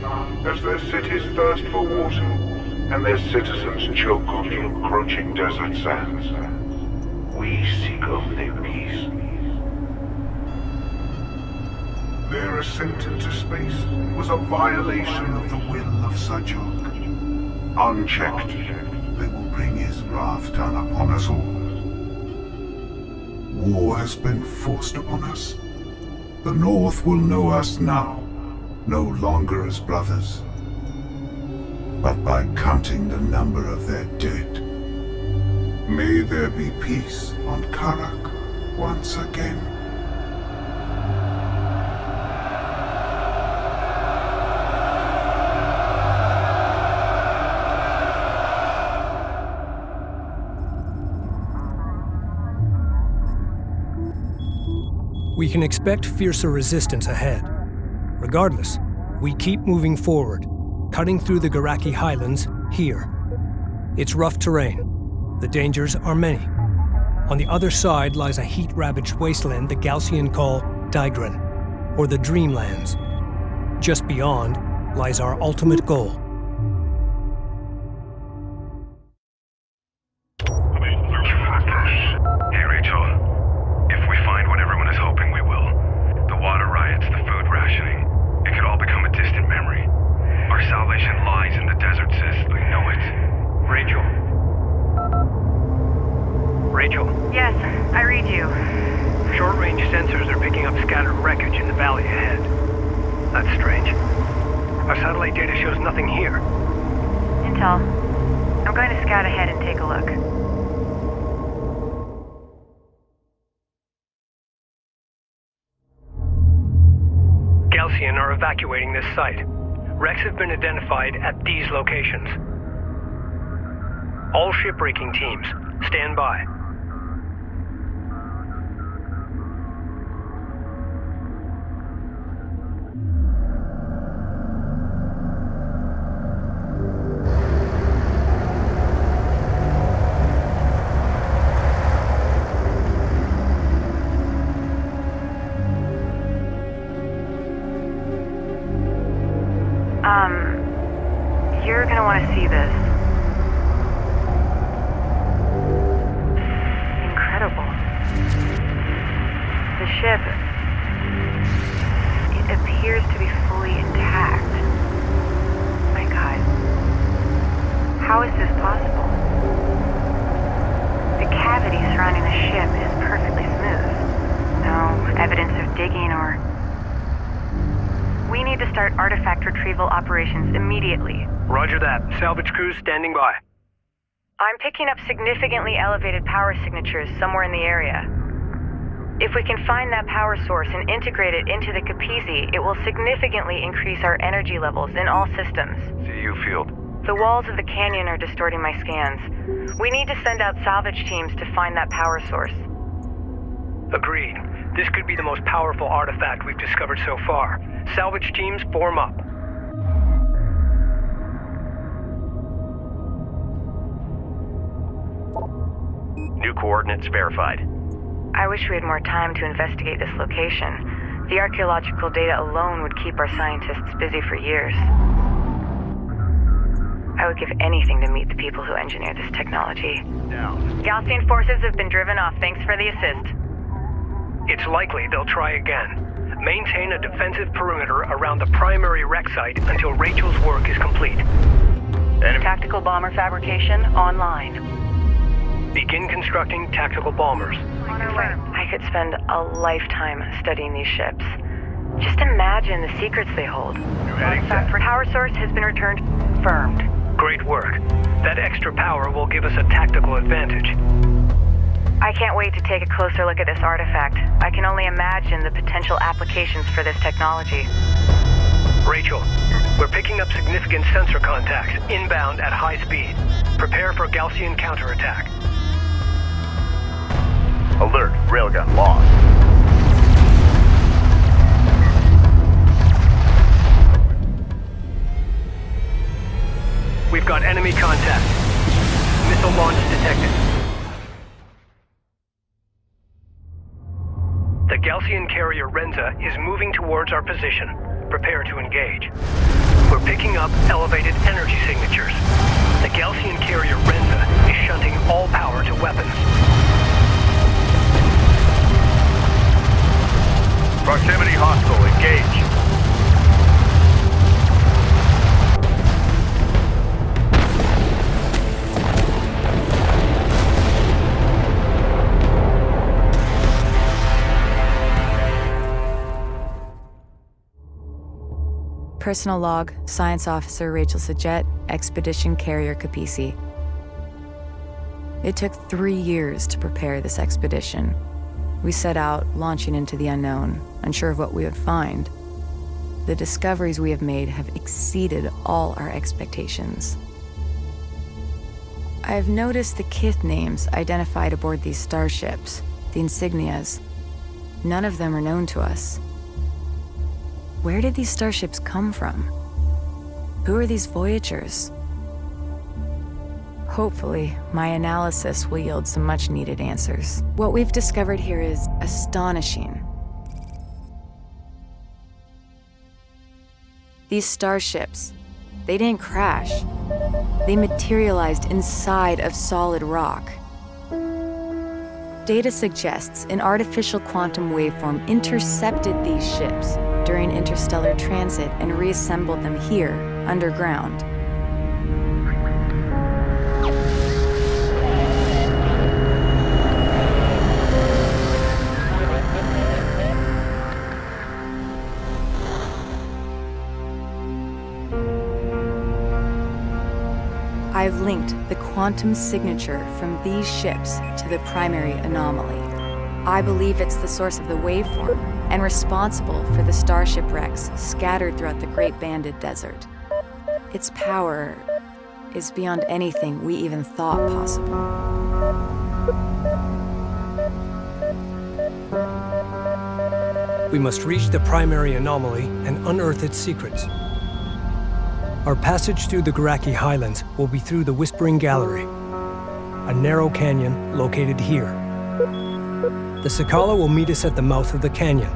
as their cities thirst for water and their citizens choke on the encroaching desert sands, we seek only peace. Their ascent into space was a violation of the will of Sajuk. Unchecked, they will bring his wrath down upon us all. War has been forced upon us. The North will know us now, no longer as brothers, but by counting the number of their dead. May there be peace on Kharak once again. We can expect fiercer resistance ahead. Regardless, we keep moving forward, cutting through the Garaki highlands here. It's rough terrain. The dangers are many. On the other side lies a heat-ravaged wasteland the Galcian call Digran, or the Dreamlands. Just beyond lies our ultimate goal. Hey, Rachel. If we find what everyone is hoping we will, the water riots, the food rationing, it could all become a distant memory. Our salvation lies in the desert, sis. I know it. Rachel. Rachel. Yes, I read you. Short-range sensors are picking up scattered wreckage in the valley ahead. That's strange. Our satellite data shows nothing here. Intel. I'm going to scout ahead and take a look. Galcian are evacuating this site. Wrecks have been identified at these locations. All shipbreaking teams, stand by. You're gonna want to see this. Incredible. The ship, it appears to be fully intact. My God. How is this possible? The cavity surrounding the ship is perfectly smooth. No evidence of digging or... We need to start artifact retrieval operations immediately. Roger that. Salvage crews standing by. I'm picking up significantly elevated power signatures somewhere in the area. If we can find that power source and integrate it into the Capizzi, it will significantly increase our energy levels in all systems. CU field. The walls of the canyon are distorting my scans. We need to send out salvage teams to find that power source. Agreed. This could be the most powerful artifact we've discovered so far. Salvage teams form up. New coordinates verified. I wish we had more time to investigate this location. The archaeological data alone would keep our scientists busy for years. I would give anything to meet the people who engineered this technology. Down. Gaussian forces have been driven off. Thanks for the assist. It's likely they'll try again. Maintain a defensive perimeter around the primary wreck site until Rachel's work is complete. Enemy. Tactical bomber fabrication online. Begin constructing tactical bombers. I could spend a lifetime studying these ships. Just imagine the secrets they hold. Power source has been returned. Confirmed. Great work. That extra power will give us a tactical advantage. I can't wait to take a closer look at this artifact. I can only imagine the potential applications for this technology. Rachel, we're picking up significant sensor contacts inbound at high speed. Prepare for Gaussian counterattack. Alert. Railgun lost. We've got enemy contact. Missile launch detected. The Gaussian carrier Renza is moving towards our position. Prepare to engage. We're picking up elevated energy signatures. The Gaussian carrier Renza is shunting all power to weapons. Proximity hostile. Engage. Personal log, Science Officer Rachel Sajet, Expedition Carrier Capizzi. It took 3 years to prepare this expedition. We set out, launching into the unknown, unsure of what we would find. The discoveries we have made have exceeded all our expectations. I have noticed the Kith names identified aboard these starships, the insignias. None of them are known to us. Where did these starships come from? Who are these Voyagers? Hopefully, my analysis will yield some much-needed answers. What we've discovered here is astonishing. These starships, they didn't crash. They materialized inside of solid rock. Data suggests an artificial quantum waveform intercepted these ships during interstellar transit and reassembled them here, underground. I've linked the quantum signature from these ships to the primary anomaly. I believe it's the source of the waveform and responsible for the starship wrecks scattered throughout the Great Banded Desert. Its power is beyond anything we even thought possible. We must reach the primary anomaly and unearth its secrets. Our passage through the Kharak highlands will be through the Whispering Gallery, a narrow canyon located here. The Sakala will meet us at the mouth of the canyon,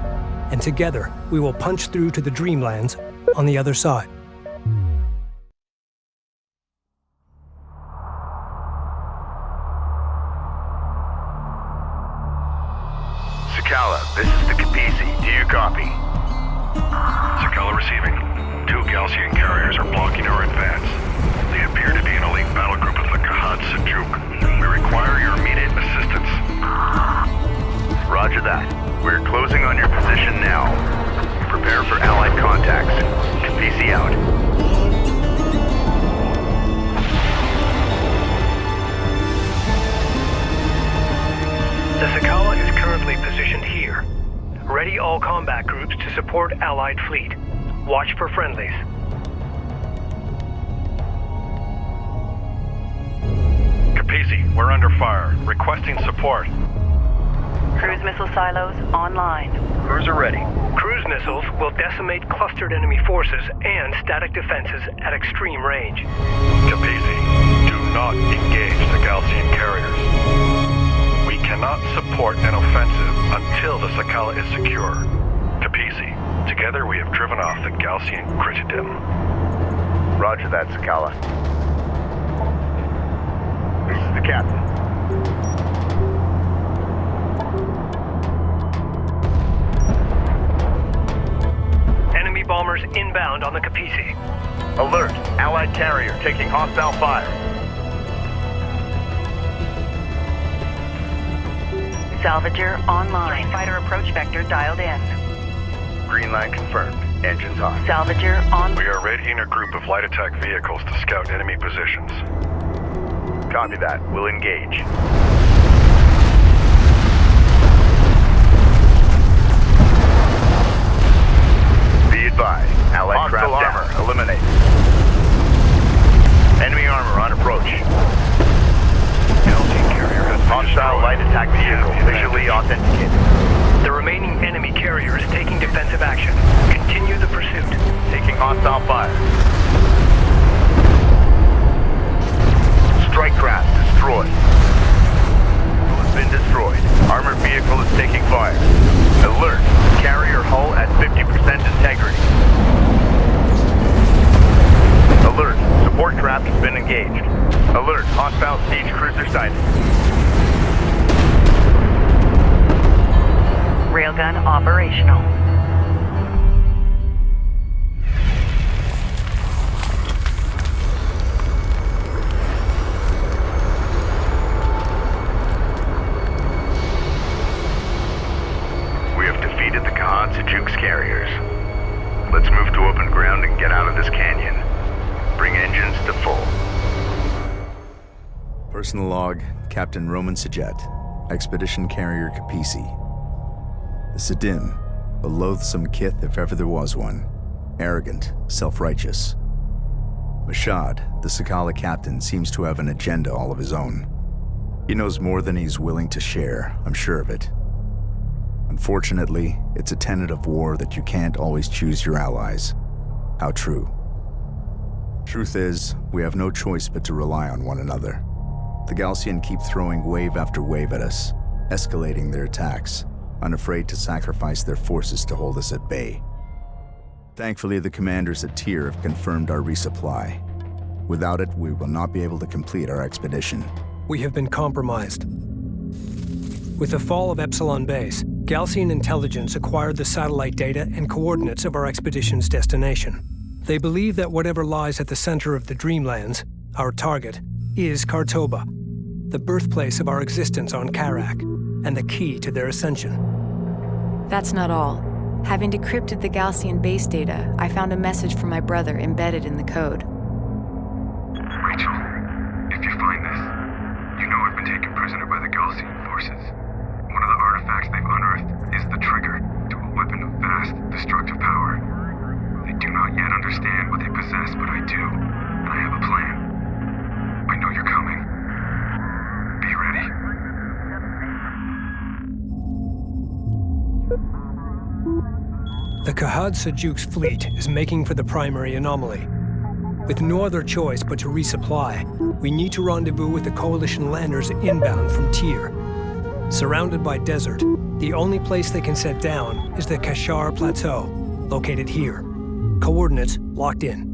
and together we will punch through to the Dreamlands on the other side. Sakala, this is the Capizzi. Do you copy? Sakala receiving. 2 Gaussian carriers are blocking our advance. They appear to be an elite battle group of the Kharak. We require your immediate assistance. Roger that. We're closing on your position now. Prepare for allied contacts. Capizzi out. The Sakala is currently positioned here. Ready all combat groups to support Allied fleet. Watch for friendlies. Capisi, we're under fire. Requesting support. Cruise missile silos online. Cruiser ready. Cruise missiles will decimate clustered enemy forces and static defenses at extreme range. Capisi, do not engage the Galcian carriers. We cannot support an offensive until the Sakala is secure. Capisi, together we have driven off the Galcian Critidem. Roger that, Sakala. This is the captain. Enemy bombers inbound on the Capisi. Alert! Allied carrier taking hostile fire. Salvager online. Fighter approach vector dialed in. Green line confirmed. Engines on. Salvager on. We are readying a group of light attack vehicles to scout enemy positions. Copy that. We'll engage. Be advised. Allied craft armor down. Eliminate. Enemy armor on approach. Galcian carrier has been Hostile light attack vehicle visually authenticated. The remaining enemy carrier is taking defensive action. Continue the pursuit. Taking hostile fire. Strike craft destroyed. Vehicle has been destroyed. Armored vehicle is taking fire. Alert. Carrier hull at 50% integrity. Alert. Support craft has been engaged. Alert. Hostile siege cruiser sighted. Railgun operational. We have defeated the Kharak carriers. Let's move to open ground and get out of this canyon. Bring engines to full. Personal log, Captain Roman Sajet, Expedition Carrier Capisi. The Sidim, a loathsome kith if ever there was one. Arrogant, self-righteous. Mashad, the Sakala captain, seems to have an agenda all of his own. He knows more than he's willing to share, I'm sure of it. Unfortunately, it's a tenet of war that you can't always choose your allies. How true. Truth is, we have no choice but to rely on one another. The Galcian keep throwing wave after wave at us, escalating their attacks, unafraid to sacrifice their forces to hold us at bay. Thankfully, the commanders at Tyr have confirmed our resupply. Without it, we will not be able to complete our expedition. We have been compromised. With the fall of Epsilon Base, Galcian intelligence acquired the satellite data and coordinates of our expedition's destination. They believe that whatever lies at the center of the Dreamlands, our target, is Kartoba, the birthplace of our existence on Kharak, and the key to their ascension. That's not all. Having decrypted the Galcian base data, I found a message from my brother embedded in the code. Rachel, if you find this, you know I've been taken prisoner by the Galcian forces. One of the artifacts they've unearthed is the trigger to a weapon of vast, destructive power. They do not yet understand what they possess, but I do, and I have a plan. I know you're coming. Be ready. The Kahad Sajuk's fleet is making for the primary anomaly. With no other choice but to resupply, we need to rendezvous with the Coalition landers inbound from Tyr. Surrounded by desert, the only place they can set down is the Kashar Plateau, located here. Coordinates locked in.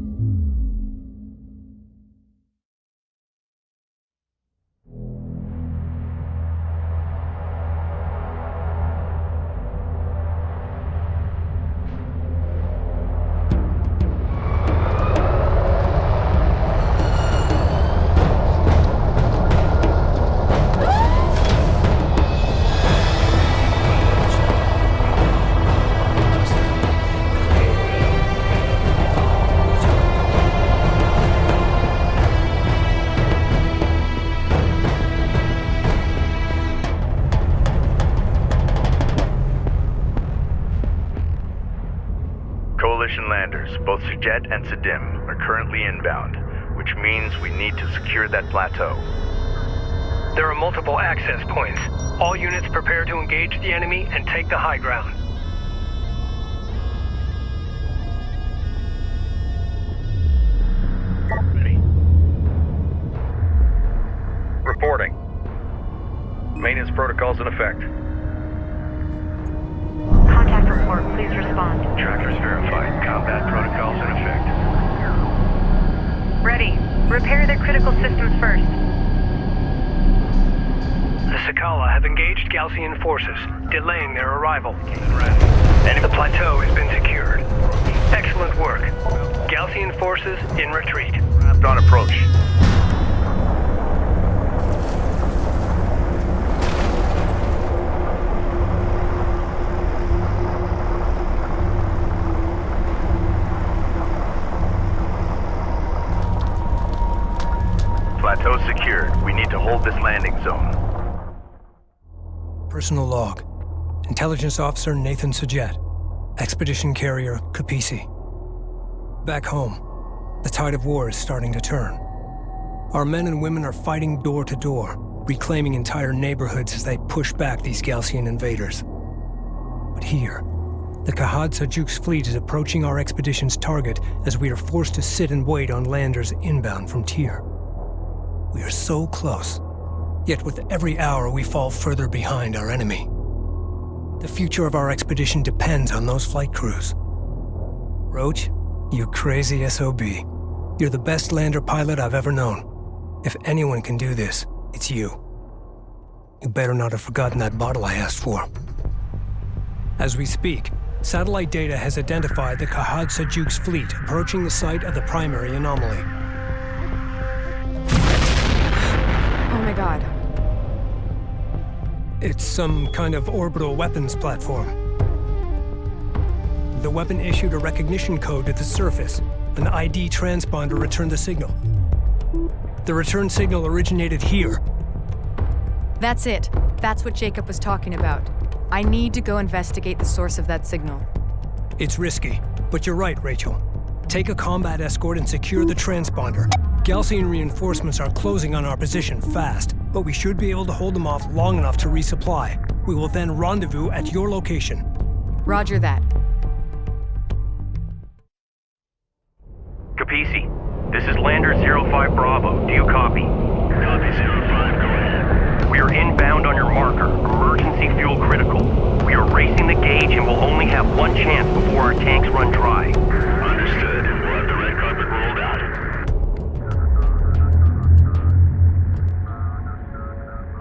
Coalition landers, both Sajet and Sadim, are currently inbound, which means we need to secure that plateau. There are multiple access points. All units prepare to engage the enemy and take the high ground. Ready. Reporting. Maintenance protocols in effect. Contact report. Please respond. Trackers verified. Combat protocols in effect. Ready. Repair the critical systems first. The Sakala have engaged Galcian forces, delaying their arrival. The plateau has been secured. Excellent work. Galcian forces in retreat. Raft on approach. Plateau secured. We need to hold this landing zone. Personal log. Intelligence Officer Nathan Sajet. Expedition Carrier Kapisi. Back home, the tide of war is starting to turn. Our men and women are fighting door to door, reclaiming entire neighborhoods as they push back these Galcian invaders. But here, the Kahad Sajuk's fleet is approaching our expedition's target as we are forced to sit and wait on landers inbound from Tyr. We are so close, yet with every hour we fall further behind our enemy. The future of our expedition depends on those flight crews. Roach, you crazy SOB. You're the best lander pilot I've ever known. If anyone can do this, it's you. You better not have forgotten that bottle I asked for. As we speak, satellite data has identified the Kahad Sajuk's fleet approaching the site of the primary anomaly. Oh my god. It's some kind of orbital weapons platform. The weapon issued a recognition code to the surface. An ID transponder returned the signal. The return signal originated here. That's it. That's what Jacob was talking about. I need to go investigate the source of that signal. It's risky, but you're right, Rachel. Take a combat escort and secure the transponder. Galcian reinforcements are closing on our position fast, but we should be able to hold them off long enough to resupply. We will then rendezvous at your location. Roger that. Kapisi, this is Lander 05 Bravo. Do you copy? Copy 05, go ahead. We are inbound on your marker. Emergency fuel critical. We are racing the gauge and will only have one chance before our tanks run dry. Understood. We'll have the red carpet rolled out.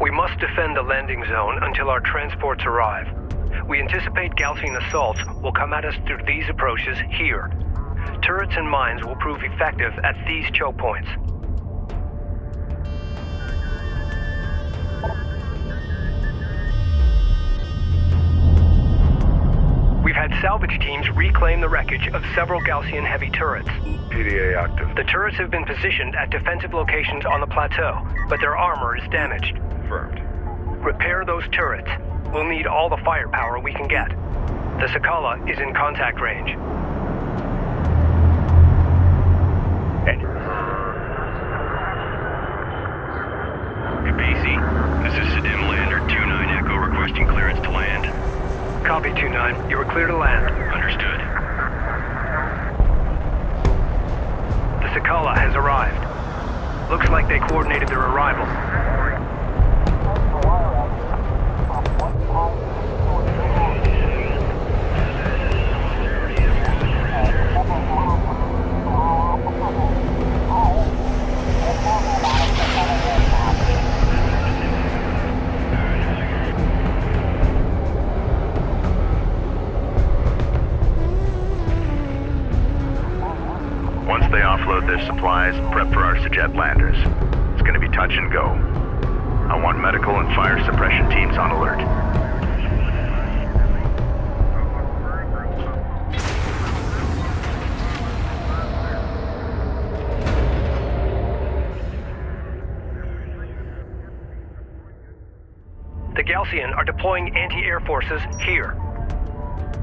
We must defend the landing zone until our transports arrive. We anticipate Galcian assaults will come at us through these approaches here. Turrets and mines will prove effective at these choke points. We've had salvage teams reclaim the wreckage of several Galcian heavy turrets. PDA active. The turrets have been positioned at defensive locations on the plateau, but their armor is damaged. Confirmed. Repair those turrets. We'll need all the firepower we can get. The Sakala is in contact range. Kapisi, this is Sadim Lander 29 Echo requesting clearance to land. Copy 2-9. You are clear to land. Understood. The Sakala has arrived. Looks like they coordinated their arrival. Once they offload their supplies, prep for our Sajet landers. It's gonna be touch and go. I want medical and fire suppression teams on alert. The Galcian are deploying anti-air forces here.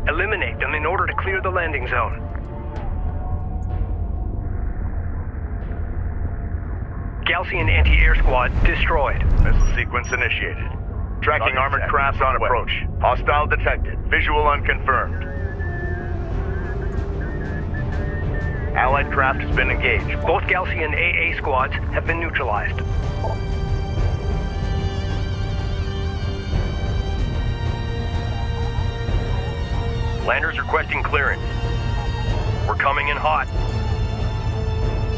Eliminate them in order to clear the landing zone. Galcian anti-air squad destroyed. Missile sequence initiated. Tracking armored crafts on approach. Hostile detected. Visual unconfirmed. Allied craft has been engaged. Both Galcian AA squads have been neutralized. Landers requesting clearance. We're coming in hot.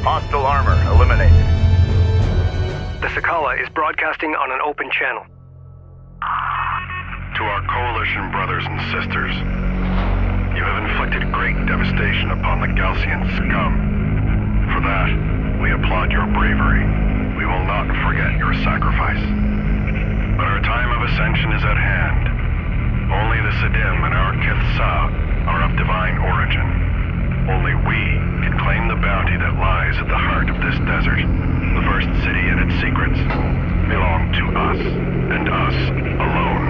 Hostile armor eliminated. The Sakala is broadcasting on an open channel. To our coalition brothers and sisters, you have inflicted great devastation upon the Galcian scum. For that, we applaud your bravery. We will not forget your sacrifice. But our time of ascension is at hand. Only the Sidim and our Kithsa are of divine origin. Only we can claim the bounty that lies at the heart of this desert. The first city and its secrets belong to us, and us alone.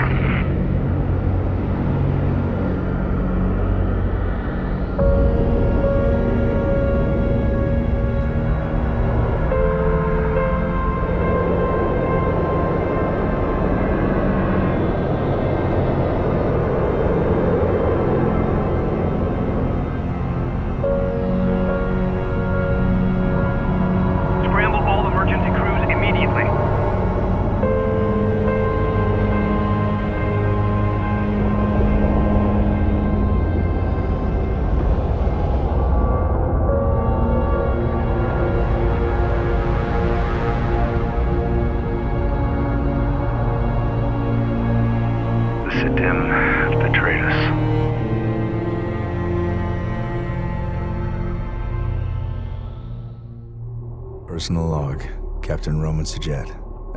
Personal log, Captain Roman Sajet,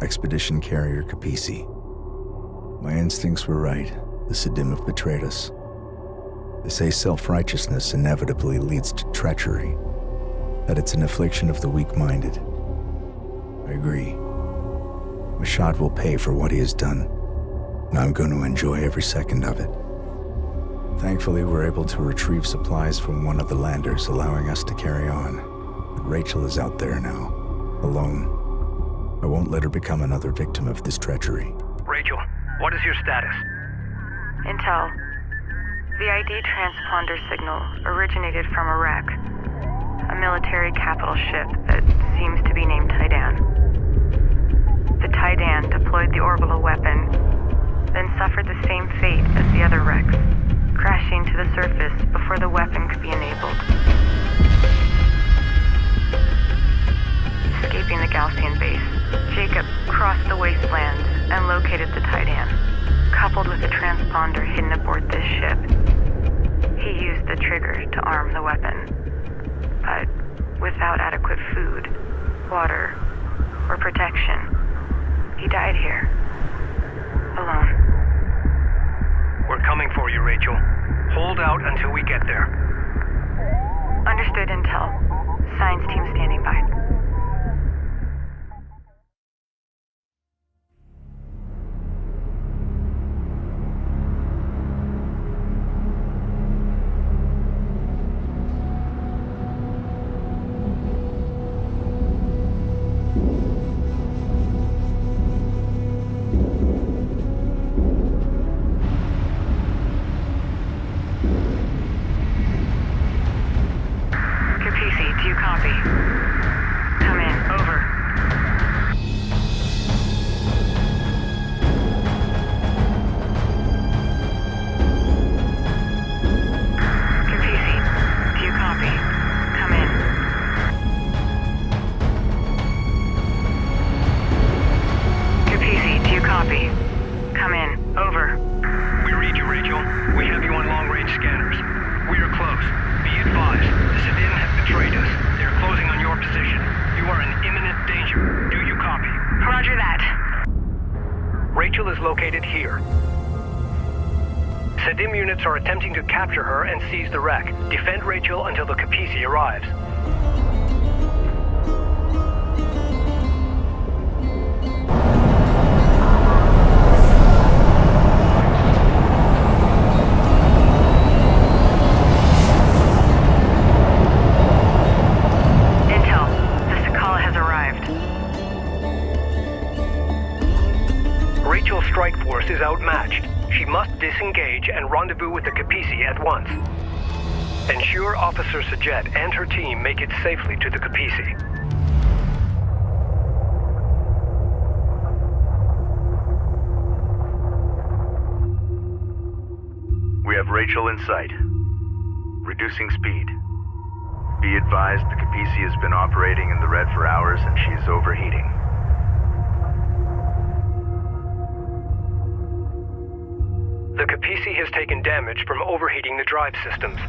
Expedition Carrier Capisi. My instincts were right. The Sidim have betrayed us. They say self-righteousness inevitably leads to treachery, that it's an affliction of the weak-minded. I agree. Mashad will pay for what he has done, and I'm going to enjoy every second of it. Thankfully, we're able to retrieve supplies from one of the landers, allowing us to carry on. But Rachel is out there now, alone. I won't let her become another victim of this treachery. Rachel, what is your status? Intel. The ID transponder signal originated from a wreck. A military capital ship that seems to be named Tidan. The Tidan deployed the orbital weapon, then suffered the same fate as the other wrecks, crashing to the surface before the weapon could be enabled. Escaping the Galcian base, Jacob crossed the wastelands and located the Tidan. Coupled with a transponder hidden aboard this ship, he used the trigger to arm the weapon. But without adequate food, water, or protection, he died here, alone. We're coming for you, Rachel. Hold out until we get there. Understood, Intel. Science team standing by. Do you copy? Come in. Over. Capisi, do you copy? Come in. Capisi, do you copy? Come in. Over. We read you, Rachel. We have you on long-range scanners. We are close. Be advised, the Sidim have betrayed us. They're closing on your position. You are in imminent danger. Do you copy? Roger that. Rachel is located here. Sidim units are attempting to capture her and seize the wreck. Defend Rachel until the Capisi arrives. She must disengage and rendezvous with the Capisi at once. Ensure Officer Sajet and her team make it safely to the Capisi. We have Rachel in sight. Reducing speed. Be advised the Capisi has been operating in the red for hours and she is overheating. The Capisi has taken damage from overheating the drive systems.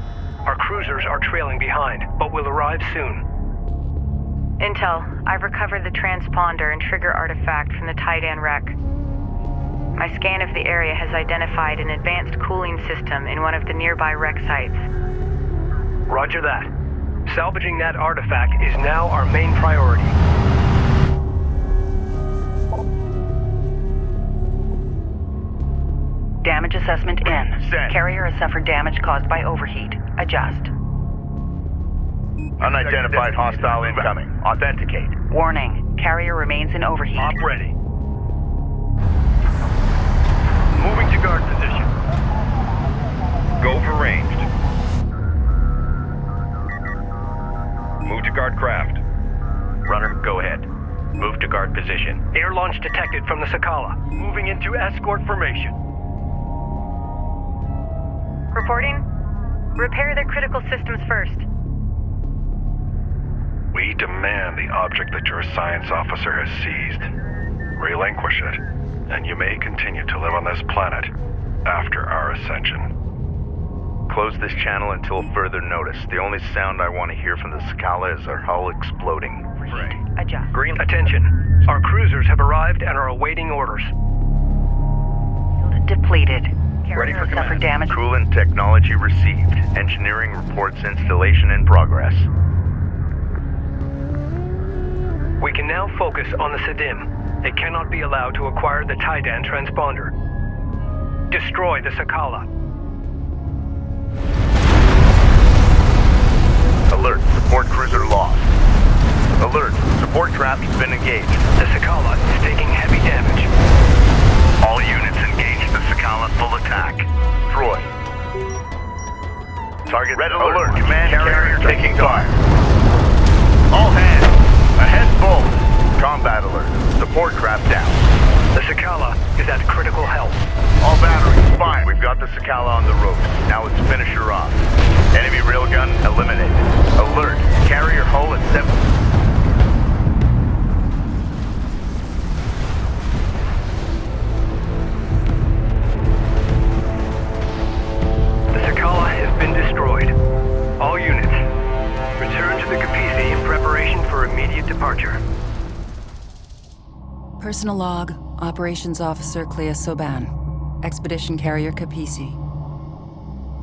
Our cruisers are trailing behind, but will arrive soon. Intel, I've recovered the transponder and trigger artifact from the Titan wreck. My scan of the area has identified an advanced cooling system in one of the nearby wreck sites. Roger that. Salvaging that artifact is now our main priority. Damage assessment in. Send. Carrier has suffered damage caused by overheat. Adjust. Unidentified hostile incoming. Authenticate. Warning. Carrier remains in overheat. Op ready. Moving to guard position. Go for ranged. Move to guard craft. Runner, go ahead. Move to guard position. Air launch detected from the Sakala. Moving into escort formation. Reporting. Repair their critical systems first. We demand the object that your science officer has seized. Relinquish it, and you may continue to live on this planet after our ascension. Close this channel until further notice. The only sound I want to hear from the Sakala is our hull exploding. Right. Adjust. Green. Attention. Our cruisers have arrived and are awaiting orders. Depleted. Ready Carrier for has suffered command. damage. Coolant technology received. Engineering reports installation in progress. We can now focus on the Sidim. They cannot be allowed to acquire the Titan transponder. Destroy the Sakala. Alert. Support cruiser lost. Alert. Support craft has been engaged. The Sakala is taking heavy damage. All units engage the Sakala full attack. Troy. Target red alert. Command carrier taking fire. All hands. Ahead full. Combat alert. Support craft down. The Sakala is at critical health. All batteries fire. We've got the Sakala on the ropes. Now let's finish her off. Enemy railgun eliminated. Alert. Carrier hull at 7. Destroyed. All units, return to the Capisi in preparation for immediate departure. Personal log, Operations Officer Clea Soban, Expedition Carrier Capisi.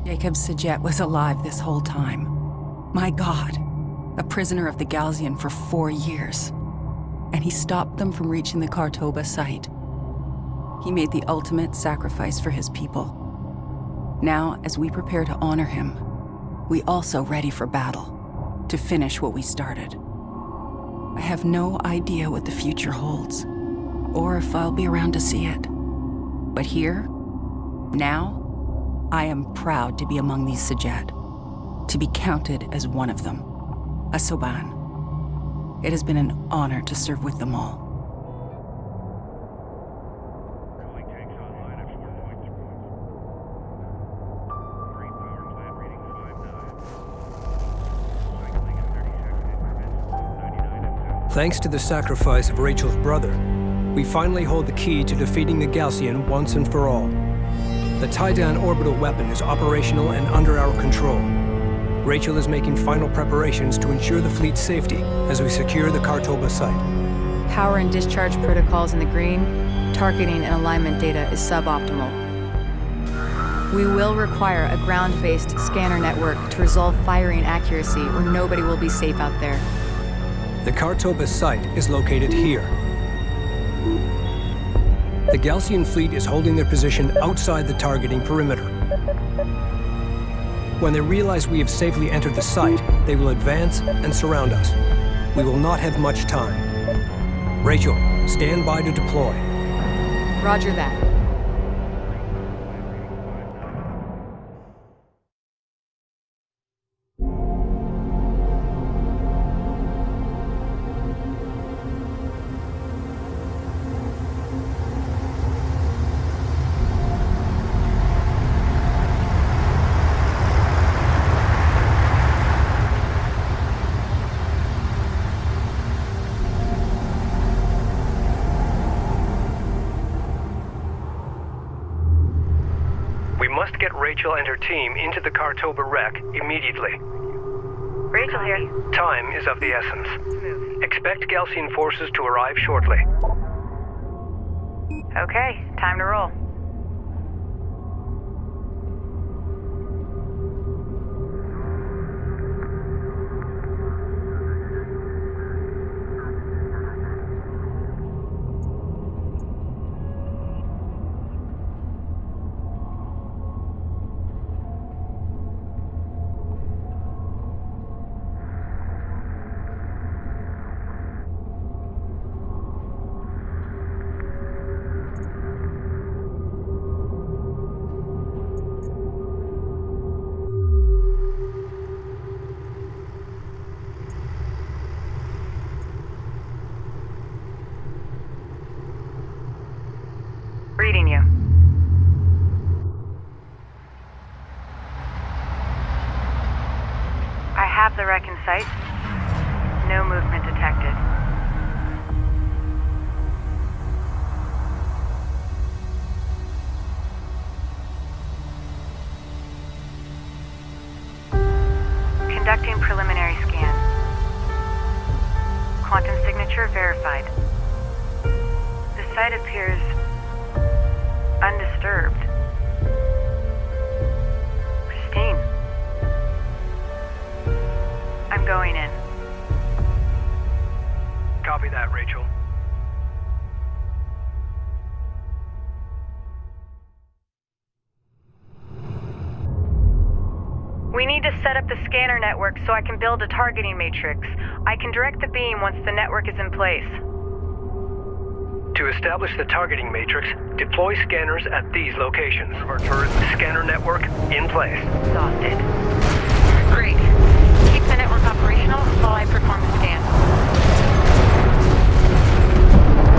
Jacob Sajet was alive this whole time. My God, a prisoner of the Galsian for 4 years. And he stopped them from reaching the Kartoba site. He made the ultimate sacrifice for his people. Now, as we prepare to honor him, we also ready for battle, to finish what we started. I have no idea what the future holds, or if I'll be around to see it. But here, now, I am proud to be among these Sajet, to be counted as one of them, a Soban. It has been an honor to serve with them all. Thanks to the sacrifice of Rachel's brother, we finally hold the key to defeating the Galsian once and for all. The Titan orbital weapon is operational and under our control. Rachel is making final preparations to ensure the fleet's safety as we secure the Kartoba site. Power and discharge protocols in the green. Targeting and alignment data is suboptimal. We will require a ground-based scanner network to resolve firing accuracy, or nobody will be safe out there. The Kartoba site is located here. The Galsian fleet is holding their position outside the targeting perimeter. When they realize we have safely entered the site, they will advance and surround us. We will not have much time. Rachel, stand by to deploy. Roger that. must get Rachel and her team into the Kartoba wreck immediately. Rachel here. Time is of the essence. Expect Galcian forces to arrive shortly. Okay, time to roll. Reading you. I have the wreck in sight. No movement detected. Conducting preliminary scan. Quantum signature verified. The site appears undisturbed. Pristine. I'm going in. Copy that, Rachel. We need to set up the scanner network so I can build a targeting matrix. I can direct the beam once the network is in place. To establish the targeting matrix, deploy scanners at these locations. Our turret scanner network in place. Exhausted. Great. Keep the network operational while I perform the scan.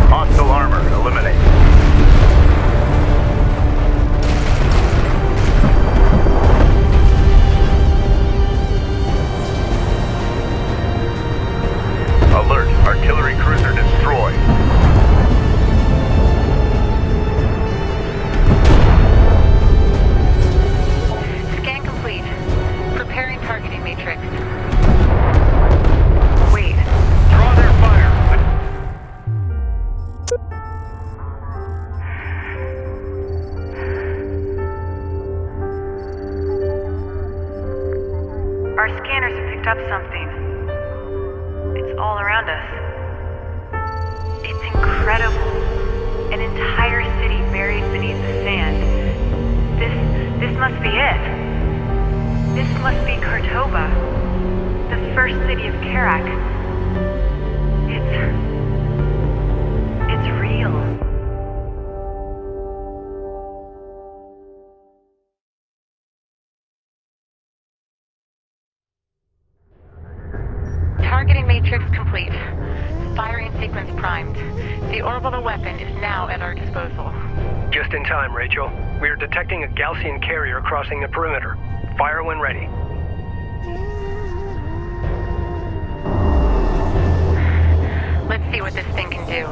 Hostile armor, eliminate. Alert, artillery cruiser destroyed. Scan complete. Preparing targeting matrix. Wait. Draw their fire. Our scanners have picked up something. It's all around us. It's incredible. An entire city buried beneath the sand. This must be it. This must be Kartoba, the first city of Kharak. It's real. Targeting matrix complete. Firing sequence primed. The orbital weapon is now at our disposal. Just in time, Rachel. We are detecting a Galcian carrier crossing the perimeter. Fire when ready. Let's see what this thing can do.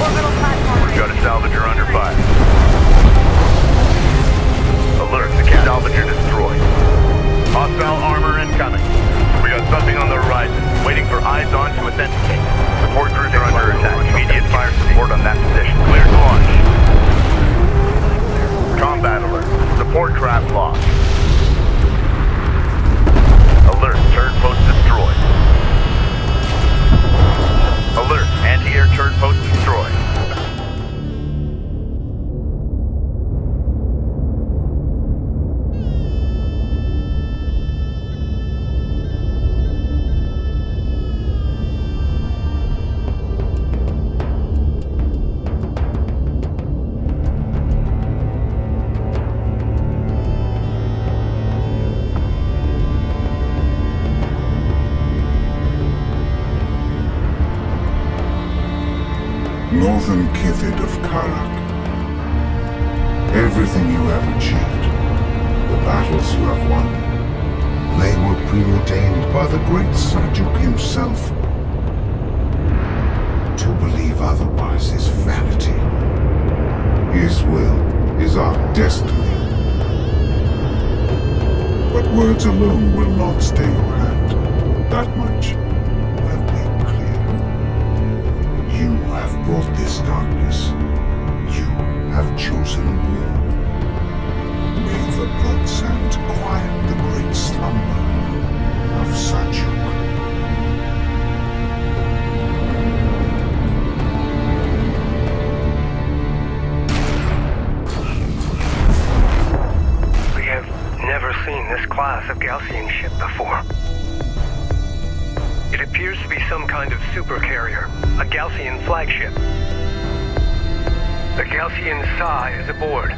Orbital platform. We've got a salvager under fire. Alert, the salvager destroyed. Hostile armor incoming. We got something on the horizon. Waiting for eyes on to authenticate. Support crews are under attack. Immediate fire support on that position. Clear to launch. Combat alert. Support craft lost. Alert, turret post destroyed. Alert, anti-air turret post destroyed. Northern Kithid of Kharak. Everything you have achieved, the battles you have won, they were preordained by the great Seljuk himself. To believe otherwise is vanity. This will is our destiny. But words alone will not stay your hand. That much you have made clear. You have brought this darkness. You have chosen war. May the blood sand quiet the great slumber of Salvage. Never seen this class of Gaussian ship before. It appears to be some kind of supercarrier, a Gaussian flagship. The Gaussian Sa is aboard.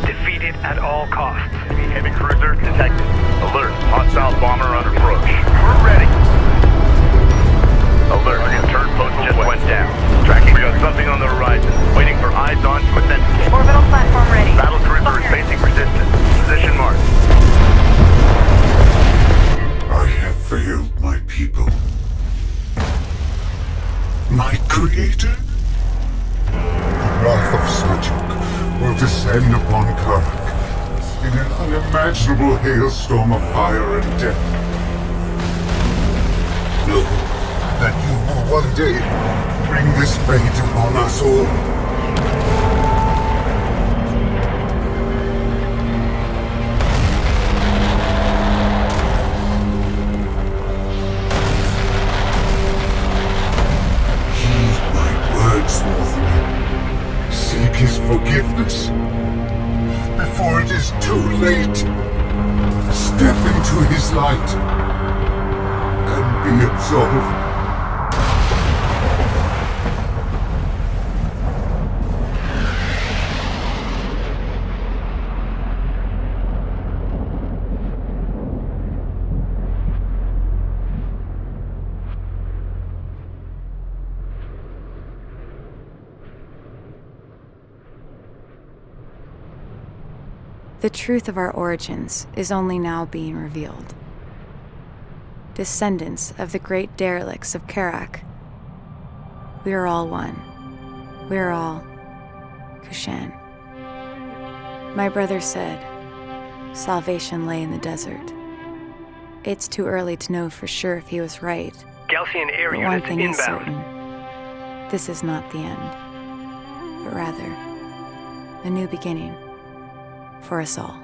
Defeat it at all costs. Heavy cruiser detected. Alert, hostile bomber on approach. We're ready. Alert, turn post just went down. Tracking, we got something on the horizon. Waiting for eyes on to authenticate. Orbital platform ready. Battle cruiser is facing resistance. Position marked. I have failed my people. My creator? The wrath of Salvage will descend upon Kharak in an unimaginable hailstorm of fire and death. Know that you will one day bring this fate upon us all. Seek his forgiveness before it is too late. Step into his light and be absolved. The truth of our origins is only now being revealed. Descendants of the great derelicts of Kharak, we are all one. We are all Kushan. My brother said, salvation lay in the desert. It's too early to know for sure if he was right. Gaussian air But one units thing is inbound. certain. This is not the end, but rather a new beginning for us all.